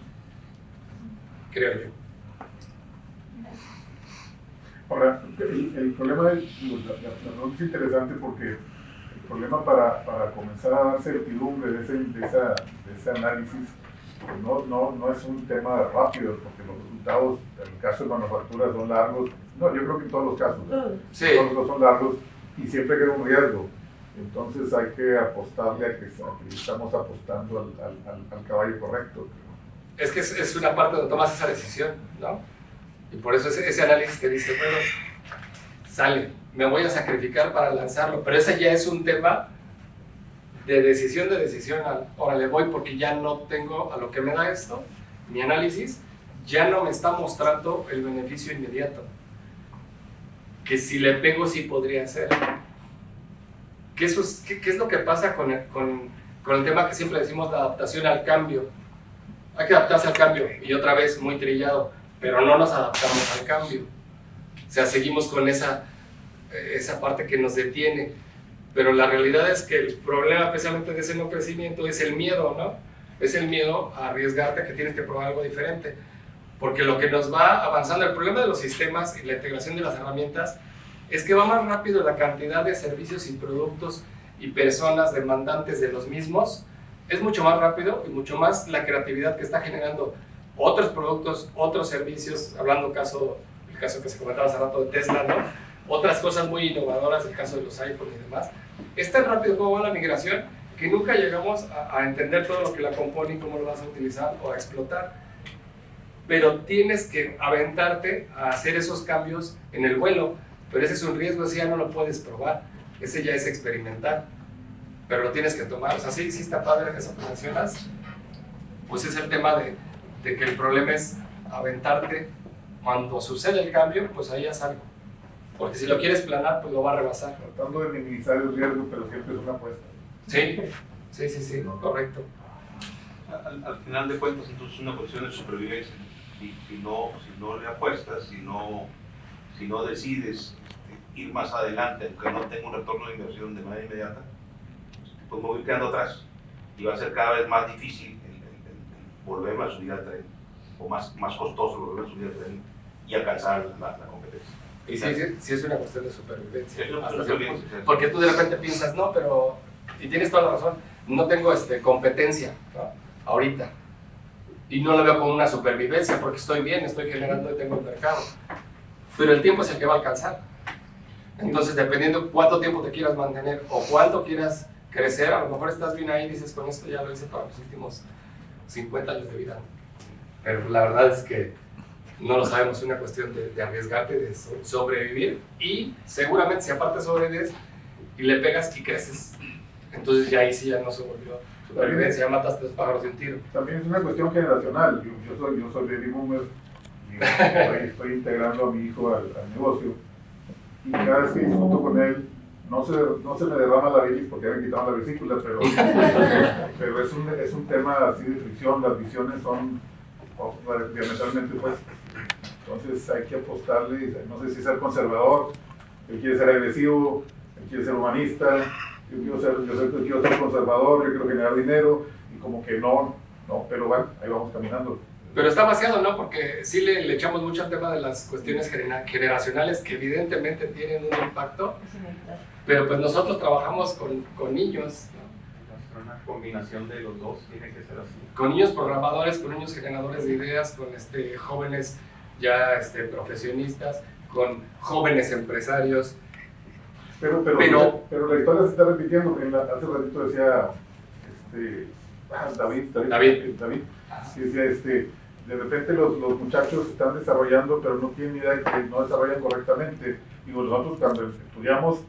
Speaker 1: creo yo.
Speaker 7: Ahora, el problema la pregunta es interesante porque el problema para comenzar a dar certidumbre de ese análisis pues no es un tema rápido, porque los resultados, en el caso de manufactura, son largos. No, yo creo que en todos los casos,
Speaker 1: Sí.
Speaker 7: todos los son largos y siempre queda un riesgo. Entonces hay que apostarle a que estamos apostando al caballo correcto.
Speaker 1: Es que es una parte donde tomas esa decisión, ¿no? Y por eso ese análisis te dice, bueno, sale, me voy a sacrificar para lanzarlo, pero ese ya es un tema de decisión órale, voy porque ya no tengo a lo que me da esto, mi análisis ya no me está mostrando el beneficio inmediato, que si le pego sí podría ser. ¿Qué es lo que pasa con el tema que siempre decimos, la adaptación al cambio? Hay que adaptarse al cambio, y otra vez muy trillado, pero no nos adaptamos al cambio. O sea, seguimos con esa parte que nos detiene, pero la realidad es que el problema precisamente de ese no crecimiento es el miedo, ¿no? Es el miedo a arriesgarte a que tienes que probar algo diferente, porque lo que nos va avanzando, el problema de los sistemas y la integración de las herramientas, es que va más rápido la cantidad de servicios y productos y personas demandantes de los mismos, es mucho más rápido y mucho más la creatividad que está generando otros productos, otros servicios, hablando el caso que se comentaba hace rato de Tesla, ¿no? otras cosas muy innovadoras, el caso de los iPhone y demás. Es tan rápido como va la migración que nunca llegamos a entender todo lo que la compone y cómo lo vas a utilizar o a explotar. Pero tienes que aventarte a hacer esos cambios en el vuelo, pero ese es un riesgo, ese ya no lo puedes probar, ese ya es experimental, pero lo tienes que tomar. O sea, sí está padre que eso que mencionas, pues es el tema de que el problema es aventarte. Cuando sucede el cambio, pues ahí ya es algo, porque si lo quieres planar, pues lo va a rebasar.
Speaker 7: Tratando de minimizar el riesgo, pero siempre es una apuesta.
Speaker 1: Sí, correcto.
Speaker 8: Al final de cuentas, entonces es una cuestión de supervivencia. Si no le apuestas, si no decides ir más adelante, aunque no tenga un retorno de inversión de manera inmediata, pues me voy quedando atrás y va a ser cada vez más difícil el volverme a subir al tren, o más costoso volverme a subir al tren y alcanzar la competencia.
Speaker 1: Y sí es una cuestión de supervivencia.
Speaker 8: Es una supervivencia.
Speaker 1: Porque tú de repente piensas, no, pero, y tienes toda la razón, no tengo competencia, ¿no? Ahorita. Y no lo veo como una supervivencia porque estoy bien, estoy generando y tengo el mercado. Pero el tiempo es el que va a alcanzar. Entonces, dependiendo cuánto tiempo te quieras mantener o cuánto quieras crecer, a lo mejor estás bien ahí y dices, con esto ya lo hice para los últimos 50 años de vida. Pero la verdad es que no lo sabemos, es una cuestión de arriesgarte, de sobrevivir, y seguramente si aparte sobrevives y le pegas y creces, entonces ya ahí sí ya no se volvió supervivencia, ya mataste los pájaros de un tiro.
Speaker 7: También es una cuestión generacional. Yo soy baby boomer y estoy integrando a mi hijo al negocio, y cada vez que discuto con él no se me derrama la bilis porque ya me quitaron la vesícula, pero es un tema así de fricción. Las visiones son diametralmente opuestas. Entonces hay que apostarle, no sé si ser conservador, él quiere ser agresivo, él quiere ser humanista, yo quiero ser conservador, yo quiero generar dinero, y como que no, pero bueno, ahí vamos caminando.
Speaker 1: Pero está vaciado, ¿no? Porque sí le echamos mucho al tema de las cuestiones generacionales que evidentemente tienen un impacto, pero pues nosotros trabajamos con niños, ¿no?
Speaker 3: Una combinación de los dos tiene que ser así.
Speaker 1: Con niños programadores, con niños generadores de ideas, con jóvenes ya profesionistas, con jóvenes empresarios.
Speaker 7: Pero la historia se está repitiendo. Hace ratito decía David, que decía, de repente los muchachos están desarrollando, pero no tienen idea de que no desarrollan correctamente. Digo, nosotros cuando estudiamos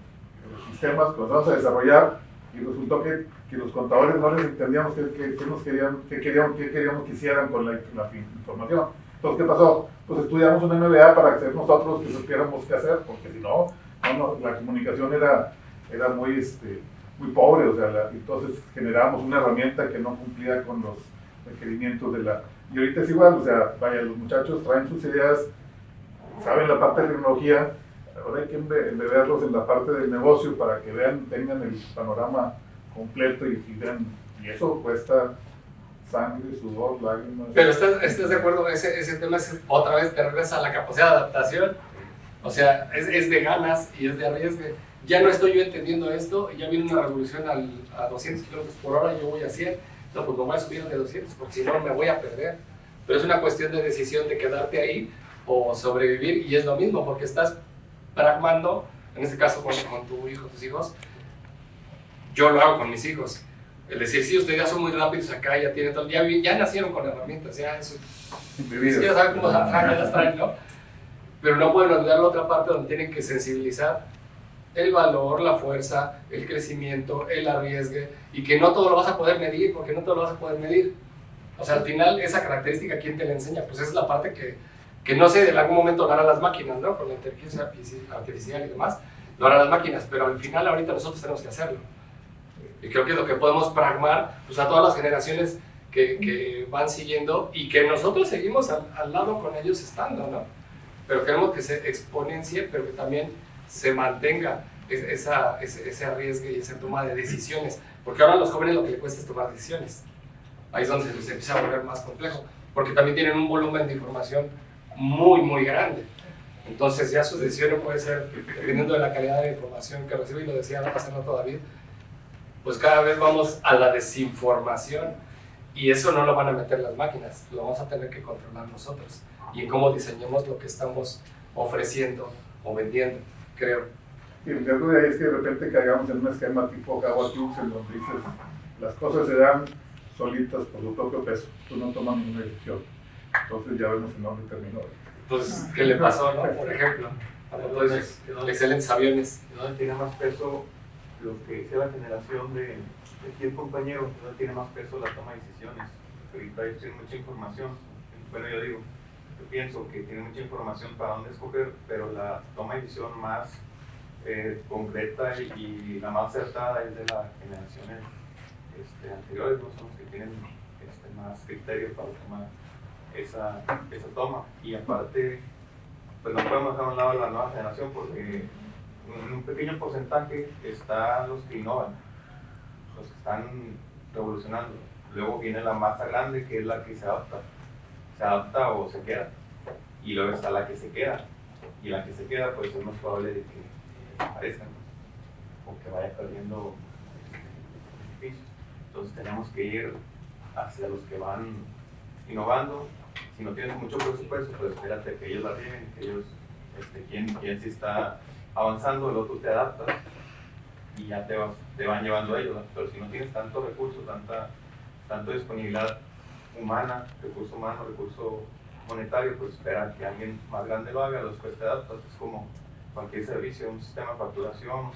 Speaker 7: los sistemas, comenzamos a desarrollar, y resultó que los contadores no les entendíamos qué queríamos que hicieran con la información. Entonces, ¿qué pasó? Pues estudiamos una MBA para ser nosotros que supiéramos qué hacer, porque si no, la comunicación era muy pobre, o sea, entonces generábamos una herramienta que no cumplía con los requerimientos de la... Y ahorita es igual, o sea, vaya, los muchachos traen sus ideas, saben la parte de tecnología, ahora hay que embeberlos en la parte del negocio para que tengan el panorama completo y vean, y eso cuesta sangre, sudor, lágrimas.
Speaker 1: Pero ¿estás de acuerdo? Ese tema es, otra vez te regresa a la capacidad de adaptación. O sea, es de ganas y es de arriesgue. Ya no estoy yo entendiendo esto, ya viene una revolución a 200 kilómetros por hora y yo voy a 100. No, pues me voy a subir de 200 porque si no me voy a perder. Pero es una cuestión de decisión de quedarte ahí o sobrevivir, y es lo mismo porque estás pragmando, en este caso con tu hijo, tus hijos. Yo lo hago con mis hijos. Es decir, sí, ustedes ya son muy rápidos acá, ya tienen todo, ya nacieron con herramientas, ya eso. Ya saben cómo las traen, ¿no? Pero no pueden olvidar la otra parte donde tienen que sensibilizar el valor, la fuerza, el crecimiento, el arriesgue, y que no todo lo vas a poder medir, porque no todo lo vas a poder medir. O sea, al final, esa característica, ¿quién te la enseña? Pues esa es la parte que no sé, en algún momento lo harán las máquinas, ¿no? Con la inteligencia artificial y demás, lo harán las máquinas, pero al final, ahorita nosotros tenemos que hacerlo. Y creo que es lo que podemos pragmar pues, a todas las generaciones que van siguiendo, y que nosotros seguimos al lado con ellos estando, ¿no? Pero queremos que se exponencie, pero que también se mantenga ese arriesgue y esa toma de decisiones, porque ahora a los jóvenes lo que les cuesta es tomar decisiones. Ahí es donde se empieza a volver más complejo, porque también tienen un volumen de información muy, muy grande. Entonces ya sus decisiones pueden ser, dependiendo de la calidad de la información que recibe, y lo decía hace rato David, pues cada vez vamos a la desinformación, y eso no lo van a meter las máquinas, lo vamos a tener que controlar nosotros, y en cómo diseñemos lo que estamos ofreciendo o vendiendo. creo.
Speaker 7: Y el riesgo de ahí es que de repente caigamos en un esquema tipo Kawatux, en donde dices, las cosas se dan solitas por su propio peso, tú no tomas ninguna decisión. Entonces ya vemos en dónde terminó.
Speaker 1: Pues, ¿qué le pasó, no? Por ejemplo, a todos esos excelentes aviones.
Speaker 3: ¿Dónde tiene más peso lo que dice la generación de aquí el compañero? ¿Dónde tiene más peso la toma de decisiones? Ahorita ellos tienen mucha información. Bueno, yo pienso que tiene mucha información para dónde escoger, pero la toma de decisión más concreta y la más acertada es de las generaciones anteriores, ¿no? Son los que tienen más criterio para tomar esa toma. Y aparte, pues no podemos dejar a un lado la nueva generación porque en un pequeño porcentaje están los que innovan, los que están revolucionando. Luego viene la masa grande, que es la que se adapta o se queda. Y luego está la que se queda. Y la que se queda, pues es más probable de que desaparezca, ¿no? O que vaya perdiendo beneficios. Entonces tenemos que ir hacia los que van innovando. Si no tienes mucho presupuesto, pues espérate que ellos la rieguen, que ellos, quien sí está avanzando, el otro te adaptas y ya te van llevando a ellos, ¿no? Pero si no tienes tanto recurso, tanta disponibilidad humana, recurso monetario, pues espera que alguien más grande lo haga, después te adaptas. Es como cualquier servicio, un sistema de facturación,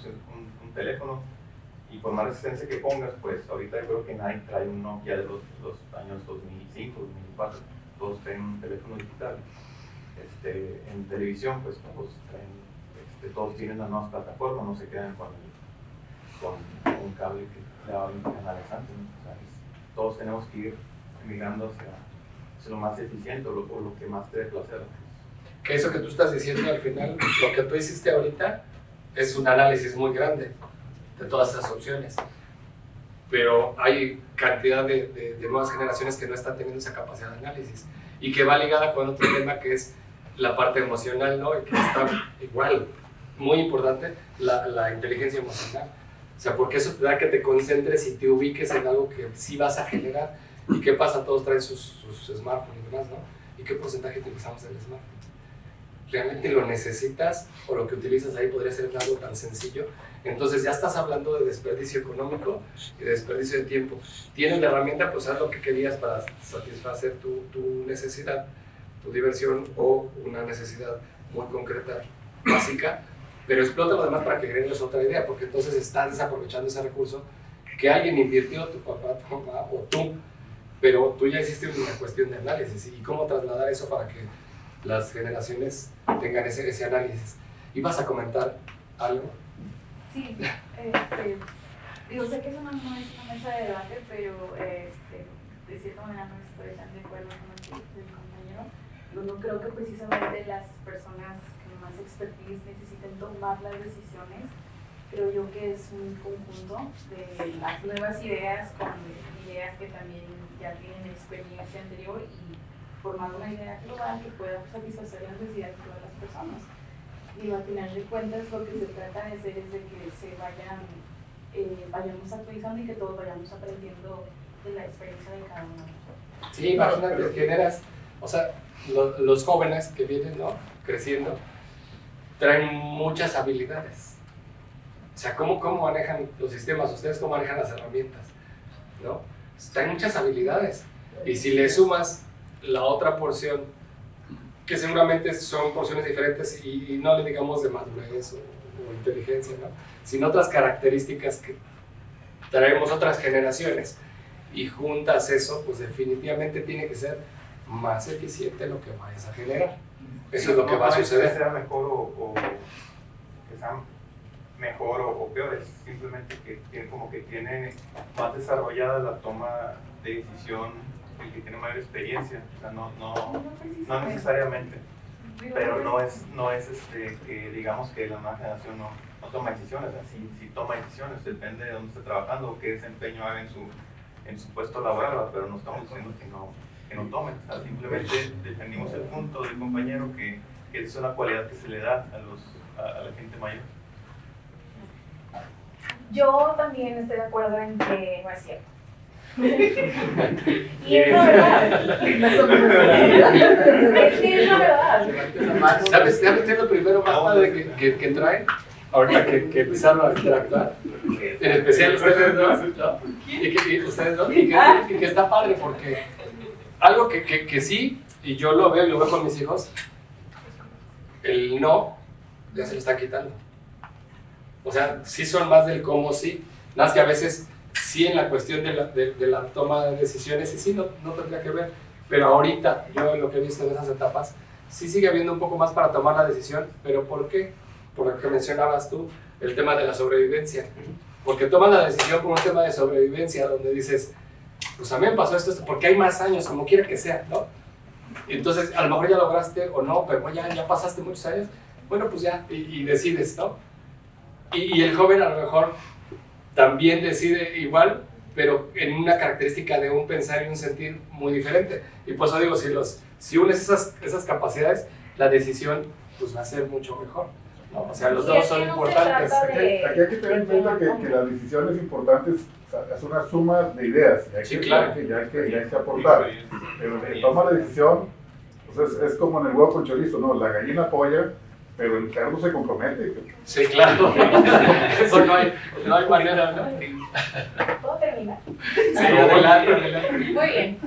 Speaker 3: un teléfono, y por más resistencia que pongas, pues ahorita yo creo que nadie trae un Nokia de los años 2005, 2004, todos traen un teléfono digital. En televisión, pues todos traen, todos tienen las nuevas plataformas, no se quedan con un cable que le va canalizante, ¿no? O sea, todos tenemos que ir migrando hacia lo más eficiente o lo que más te dé placer.
Speaker 1: Que eso que tú estás diciendo al final, lo que tú hiciste ahorita es un análisis muy grande de todas esas opciones, pero hay cantidad de nuevas generaciones que no están teniendo esa capacidad de análisis y que va ligada con otro tema que es la parte emocional, ¿no? Y que está igual, muy importante, la inteligencia emocional. O sea, porque eso te da que te concentres y te ubiques en algo que sí vas a generar. ¿Y qué pasa? Todos traen sus smartphones y demás, ¿no? ¿Y qué porcentaje utilizamos del smartphone? ¿Realmente lo necesitas o lo que utilizas ahí podría ser algo tan sencillo? Entonces ya estás hablando de desperdicio económico y de desperdicio de tiempo. Tienes la herramienta, pues haz lo que querías para satisfacer tu necesidad, tu diversión o una necesidad muy concreta, básica, pero explota lo demás para que generes otra idea, porque entonces estás desaprovechando ese recurso que alguien invirtió, tu papá, tu mamá o tú, pero tú ya hiciste una cuestión de análisis y cómo trasladar eso para que las generaciones tengan ese análisis. ¿Ibas a comentar algo?
Speaker 6: Sí, yo sé que eso no es una mesa de debate, pero de cierta manera no estoy tan de acuerdo con el compañero. Yo no creo que precisamente las personas que más expertise necesiten tomar las decisiones. Creo yo que es un conjunto de las nuevas ideas con ideas que también ya tienen experiencia anterior y formar una idea global que pueda satisfacer las necesidades de todas las personas. Y al final de cuentas lo que se trata de hacer es de que se vayamos actualizando y que todos vayamos aprendiendo de la experiencia de cada uno.
Speaker 1: Sí, imagínate, generas, o sea, los jóvenes que vienen, ¿no?, creciendo, traen muchas habilidades. O sea, ¿cómo manejan los sistemas? ¿Ustedes cómo manejan las herramientas? ¿No? Traen muchas habilidades. Y si le sumas la otra porción, que seguramente son porciones diferentes y no le digamos de madurez o inteligencia, ¿no?, sino otras características que traemos otras generaciones, y juntas eso, pues definitivamente tiene que ser más eficiente lo que vayas a generar. Eso es lo que va a suceder.
Speaker 3: Que sea mejor que sea mejor o peor, es simplemente que tiene más desarrollada la toma de decisión el que tiene mayor experiencia. O sea, no necesariamente, pero no es que digamos que la nueva generación no toma decisiones. O sea, sí toma decisiones, depende de dónde esté trabajando o qué desempeño haga en su puesto laboral, pero no estamos diciendo que no tomen. O sea, simplemente defendimos el punto del compañero que es una cualidad que se le da a la gente mayor.
Speaker 6: Yo también estoy de acuerdo en que no es cierto. Y es la verdad. Es que es la verdad.
Speaker 1: ¿Sabes qué es lo primero más padre que trae? Ahorita que empezaron a interactuar, en especial ustedes dos, ¿no? Y que está padre porque algo que sí, y yo lo veo con mis hijos, el no ya se lo está quitando. O sea, sí son más del cómo sí, nada más que a veces sí en la cuestión de la toma de decisiones, y sí no tendría que ver, pero ahorita yo lo que he visto en esas etapas, sí sigue habiendo un poco más para tomar la decisión, pero ¿por qué? Por lo que mencionabas tú, el tema de la sobrevivencia, porque toman la decisión por un tema de sobrevivencia, donde dices, pues a mí me pasó esto, porque hay más años, como quiera que sea, ¿no? Entonces, a lo mejor ya lograste o no, pero ya pasaste muchos años, bueno, pues ya, y decides, ¿no? Y el joven a lo mejor también decide igual, pero en una característica de un pensar y un sentir muy diferente. Y por eso digo, si unes esas capacidades, la decisión pues va a ser mucho mejor, ¿no? O sea, los dos son importantes.
Speaker 7: Aquí hay que tener en cuenta que las decisiones importantes es una suma de ideas.
Speaker 1: Sí, claro.
Speaker 7: Y hay que aportar. Pero el toma de decisión, pues es como en el huevo con chorizo, ¿no? La gallina apoya, pero el cerdo se compromete.
Speaker 1: Sí, claro. Eso no hay manera, ¿no?
Speaker 6: ¿Puedo terminar?
Speaker 1: Sí, adelante.
Speaker 6: Muy bien.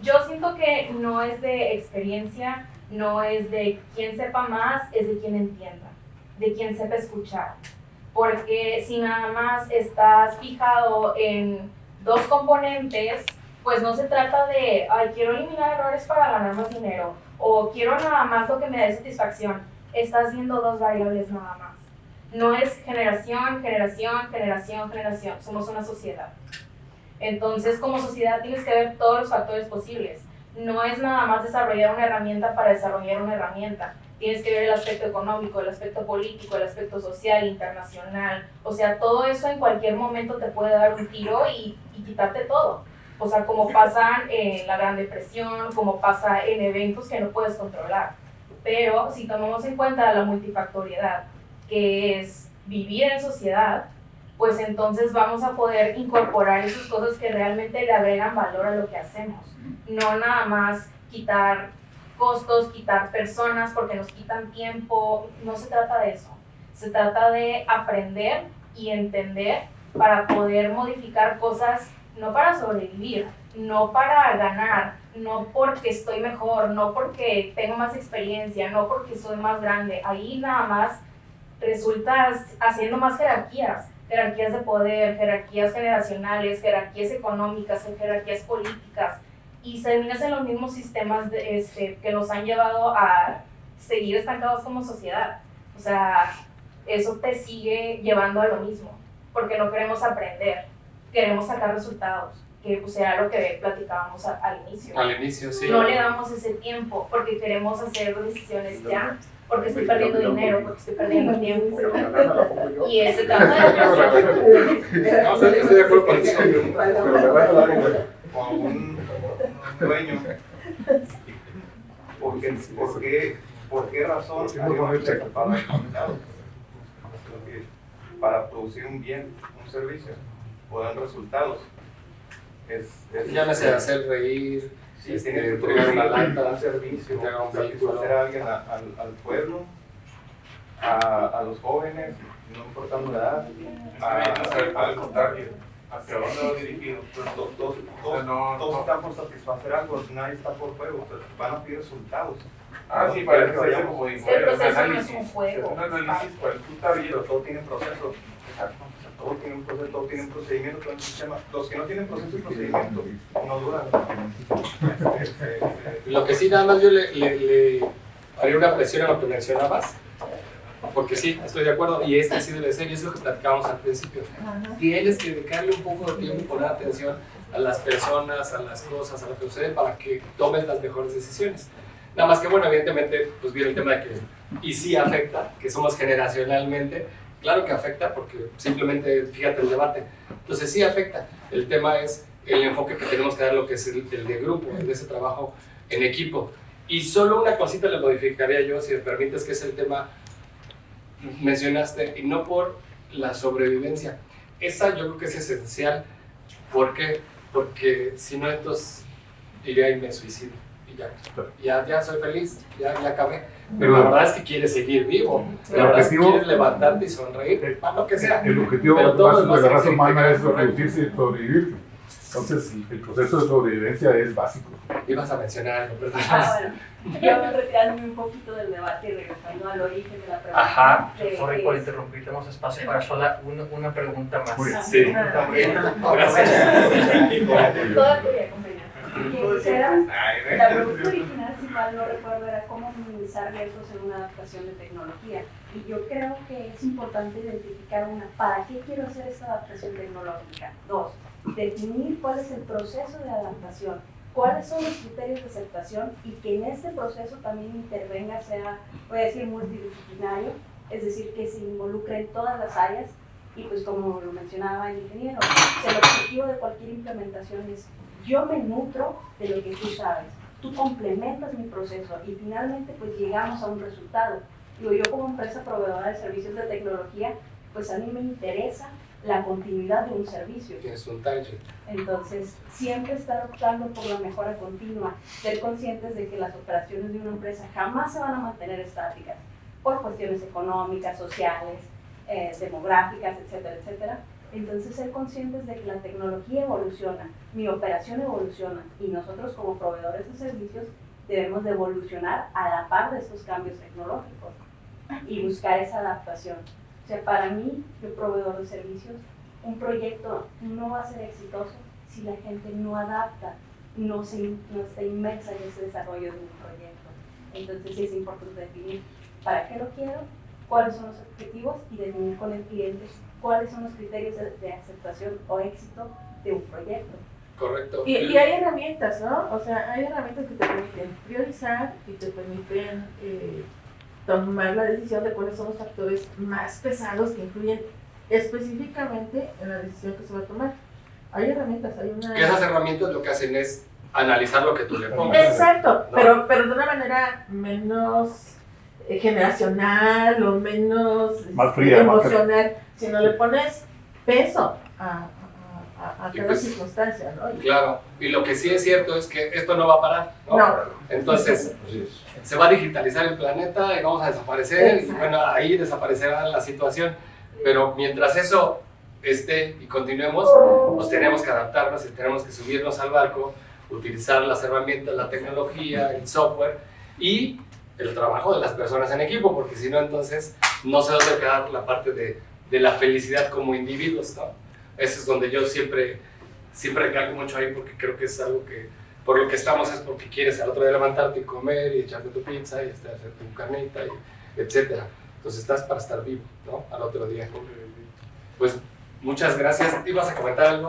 Speaker 6: Yo siento que no es de experiencia, no es de quien sepa más, es de quien entienda, de quien sepa escuchar. Porque si nada más estás fijado en dos componentes, pues no se trata de, ay, quiero eliminar errores para ganar más dinero, o quiero nada más lo que me dé satisfacción. Estás viendo dos variables nada más. No es generación, somos una sociedad. Entonces, como sociedad tienes que ver todos los factores posibles. No es nada más desarrollar una herramienta para desarrollar una herramienta. Tienes que ver el aspecto económico, el aspecto político, el aspecto social, internacional. O sea, todo eso en cualquier momento te puede dar un tiro y quitarte todo. O sea, como pasa en la Gran Depresión, como pasa en eventos que no puedes controlar. Pero si tomamos en cuenta la multifactoriedad, que es vivir en sociedad, pues entonces vamos a poder incorporar esas cosas que realmente le agregan valor a lo que hacemos. No nada más quitar costos, quitar personas porque nos quitan tiempo, no se trata de eso. Se trata de aprender y entender para poder modificar cosas, no para sobrevivir, no para ganar, no porque estoy mejor, no porque tengo más experiencia, no porque soy más grande. Ahí nada más resultas haciendo más jerarquías de poder, jerarquías generacionales, jerarquías económicas, jerarquías políticas, y terminas en los mismos sistemas que nos han llevado a seguir estancados como sociedad. O sea, eso te sigue llevando a lo mismo, porque no queremos aprender, queremos sacar resultados, que pues era lo que platicábamos al inicio.
Speaker 1: Al inicio, sí.
Speaker 6: No le damos ese tiempo, porque queremos hacer decisiones ya, porque estoy perdiendo dinero, porque estoy perdiendo tiempo. Y ese trata de...
Speaker 1: No, estoy de acuerdo con eso.
Speaker 3: Como un dueño, ¿por qué razón hay una empresa para el mercado? Para producir un bien, un servicio, o dar resultados.
Speaker 1: Llámese hacer reír,
Speaker 3: Sí, tiene que
Speaker 1: entregar una
Speaker 3: producir
Speaker 1: lanta,
Speaker 3: un servicio,
Speaker 1: entregar un vehículo.
Speaker 3: satisfacer a alguien, al pueblo, a los jóvenes, no importando la edad,
Speaker 8: Al contrario, ¿hacia dónde va dirigido?
Speaker 3: todos están por satisfacer algo, nadie está por juego, van a pedir resultados.
Speaker 8: Sí, para eso se hace como
Speaker 6: El proceso no es un juego.
Speaker 8: Un análisis, pues tú estás bien.
Speaker 3: Pero todo tiene proceso. Exacto. Todo tiene un proceso, todo tiene un procedimiento, todo un sistema. Los que no tienen proceso y procedimiento no duran.
Speaker 1: Lo que sí, nada más yo le haría una presión a lo que mencionabas, porque sí, estoy de acuerdo, y es que sí debe ser, y es lo que platicábamos al principio. Tienes que dedicarle un poco de tiempo y poner atención a las personas, a las cosas, a lo que sucede para que tomes las mejores decisiones. Nada más que, bueno, evidentemente, pues viene el tema de que, y sí afecta, que somos generacionalmente, claro que afecta, porque simplemente, fíjate el debate, entonces sí afecta. El tema es el enfoque que tenemos que dar, lo que es el de grupo, el de ese trabajo en equipo. Y solo una cosita le modificaría yo, si me permites, que es el tema, mencionaste, y no por la sobrevivencia. Esa yo creo que es esencial ¿Por qué? Porque si no, entonces iría y me suicido. Y ya soy feliz, ya acabé. Pero la verdad es que quieres seguir vivo. La verdad es que quieres levantarte y sonreír, para lo que sea.
Speaker 7: El objetivo
Speaker 1: Pero todo
Speaker 7: básico de la raza
Speaker 1: es
Speaker 7: humana es
Speaker 1: correcto.
Speaker 7: reproducirse y sobrevivir. Entonces, el proceso de sobrevivencia es básico.
Speaker 1: Ibas a mencionar algo, perdón.
Speaker 6: Bueno, yo retirándome un poquito del debate y regresando al origen de la pregunta.
Speaker 1: Ajá.
Speaker 4: Sorry por interrumpir, tenemos espacio para sola una pregunta más.
Speaker 7: Muy bien.
Speaker 1: Sí. Gracias.
Speaker 6: Toda tuya, compañera. La pregunta original, si mal no recuerdo, era cómo minimizar riesgos en una adaptación de tecnología. Y yo creo que es importante identificar ¿para qué quiero hacer esta adaptación tecnológica? 2, definir cuál es el proceso de adaptación, cuáles son los criterios de aceptación y que en este proceso también intervenga, voy a decir, multidisciplinario, es decir, que se involucre en todas las áreas y pues como lo mencionaba el ingeniero, el objetivo de cualquier implementación es yo me nutro de lo que tú sabes, tú complementas mi proceso y finalmente pues llegamos a un resultado. Digo, yo como empresa proveedora de servicios de tecnología, pues a mí me interesa la continuidad de un servicio.
Speaker 1: Tienes un target.
Speaker 6: Entonces, siempre estar optando por la mejora continua, ser conscientes de que las operaciones de una empresa jamás se van a mantener estáticas por cuestiones económicas, sociales, demográficas, etcétera, etcétera. Entonces, ser conscientes de que la tecnología evoluciona, mi operación evoluciona y nosotros como proveedores de servicios debemos de evolucionar a la par de estos cambios tecnológicos y buscar esa adaptación. O sea, para mí, yo proveedor de servicios, un proyecto no va a ser exitoso si la gente no adapta, no está inmersa en ese desarrollo de un proyecto. Entonces sí es importante definir para qué lo quiero, cuáles son los objetivos y definir con el cliente cuáles son los criterios de aceptación o éxito de un proyecto.
Speaker 1: Correcto.
Speaker 2: Y hay herramientas, ¿no? O sea, hay herramientas que te permiten priorizar y te permiten tomar la decisión de cuáles son los factores más pesados que influyen específicamente en la decisión que se va a tomar. Hay herramientas, hay una...
Speaker 1: Que esas herramientas lo que hacen es analizar lo que tú le pongas.
Speaker 2: Exacto,
Speaker 1: ¿no?
Speaker 2: pero de una manera menos generacional o menos
Speaker 7: Más fría,
Speaker 2: emocional, sino le pones peso a
Speaker 1: Y
Speaker 2: cada
Speaker 1: pues,
Speaker 2: circunstancia, ¿no?
Speaker 1: Claro, y lo que sí es cierto es que esto no va a parar, ¿no?
Speaker 2: No.
Speaker 1: Entonces, se va a digitalizar el planeta y vamos a desaparecer, y bueno, ahí desaparecerá la situación, pero mientras eso esté y continuemos, pues tenemos que adaptarnos y tenemos que subirnos al barco, utilizar las herramientas, la tecnología, el software y el trabajo de las personas en equipo, porque si no, entonces no se va a quedar la parte de la felicidad como individuos, ¿no? Eso es donde yo siempre recalco mucho ahí, porque creo que es algo que, por lo que estamos, es porque quieres al otro día levantarte y comer y echarte tu pizza y hacer tu carnita, y etcétera. Entonces estás para estar vivo, ¿no? Al otro día. Pues muchas gracias. ¿Ibas a comentar algo?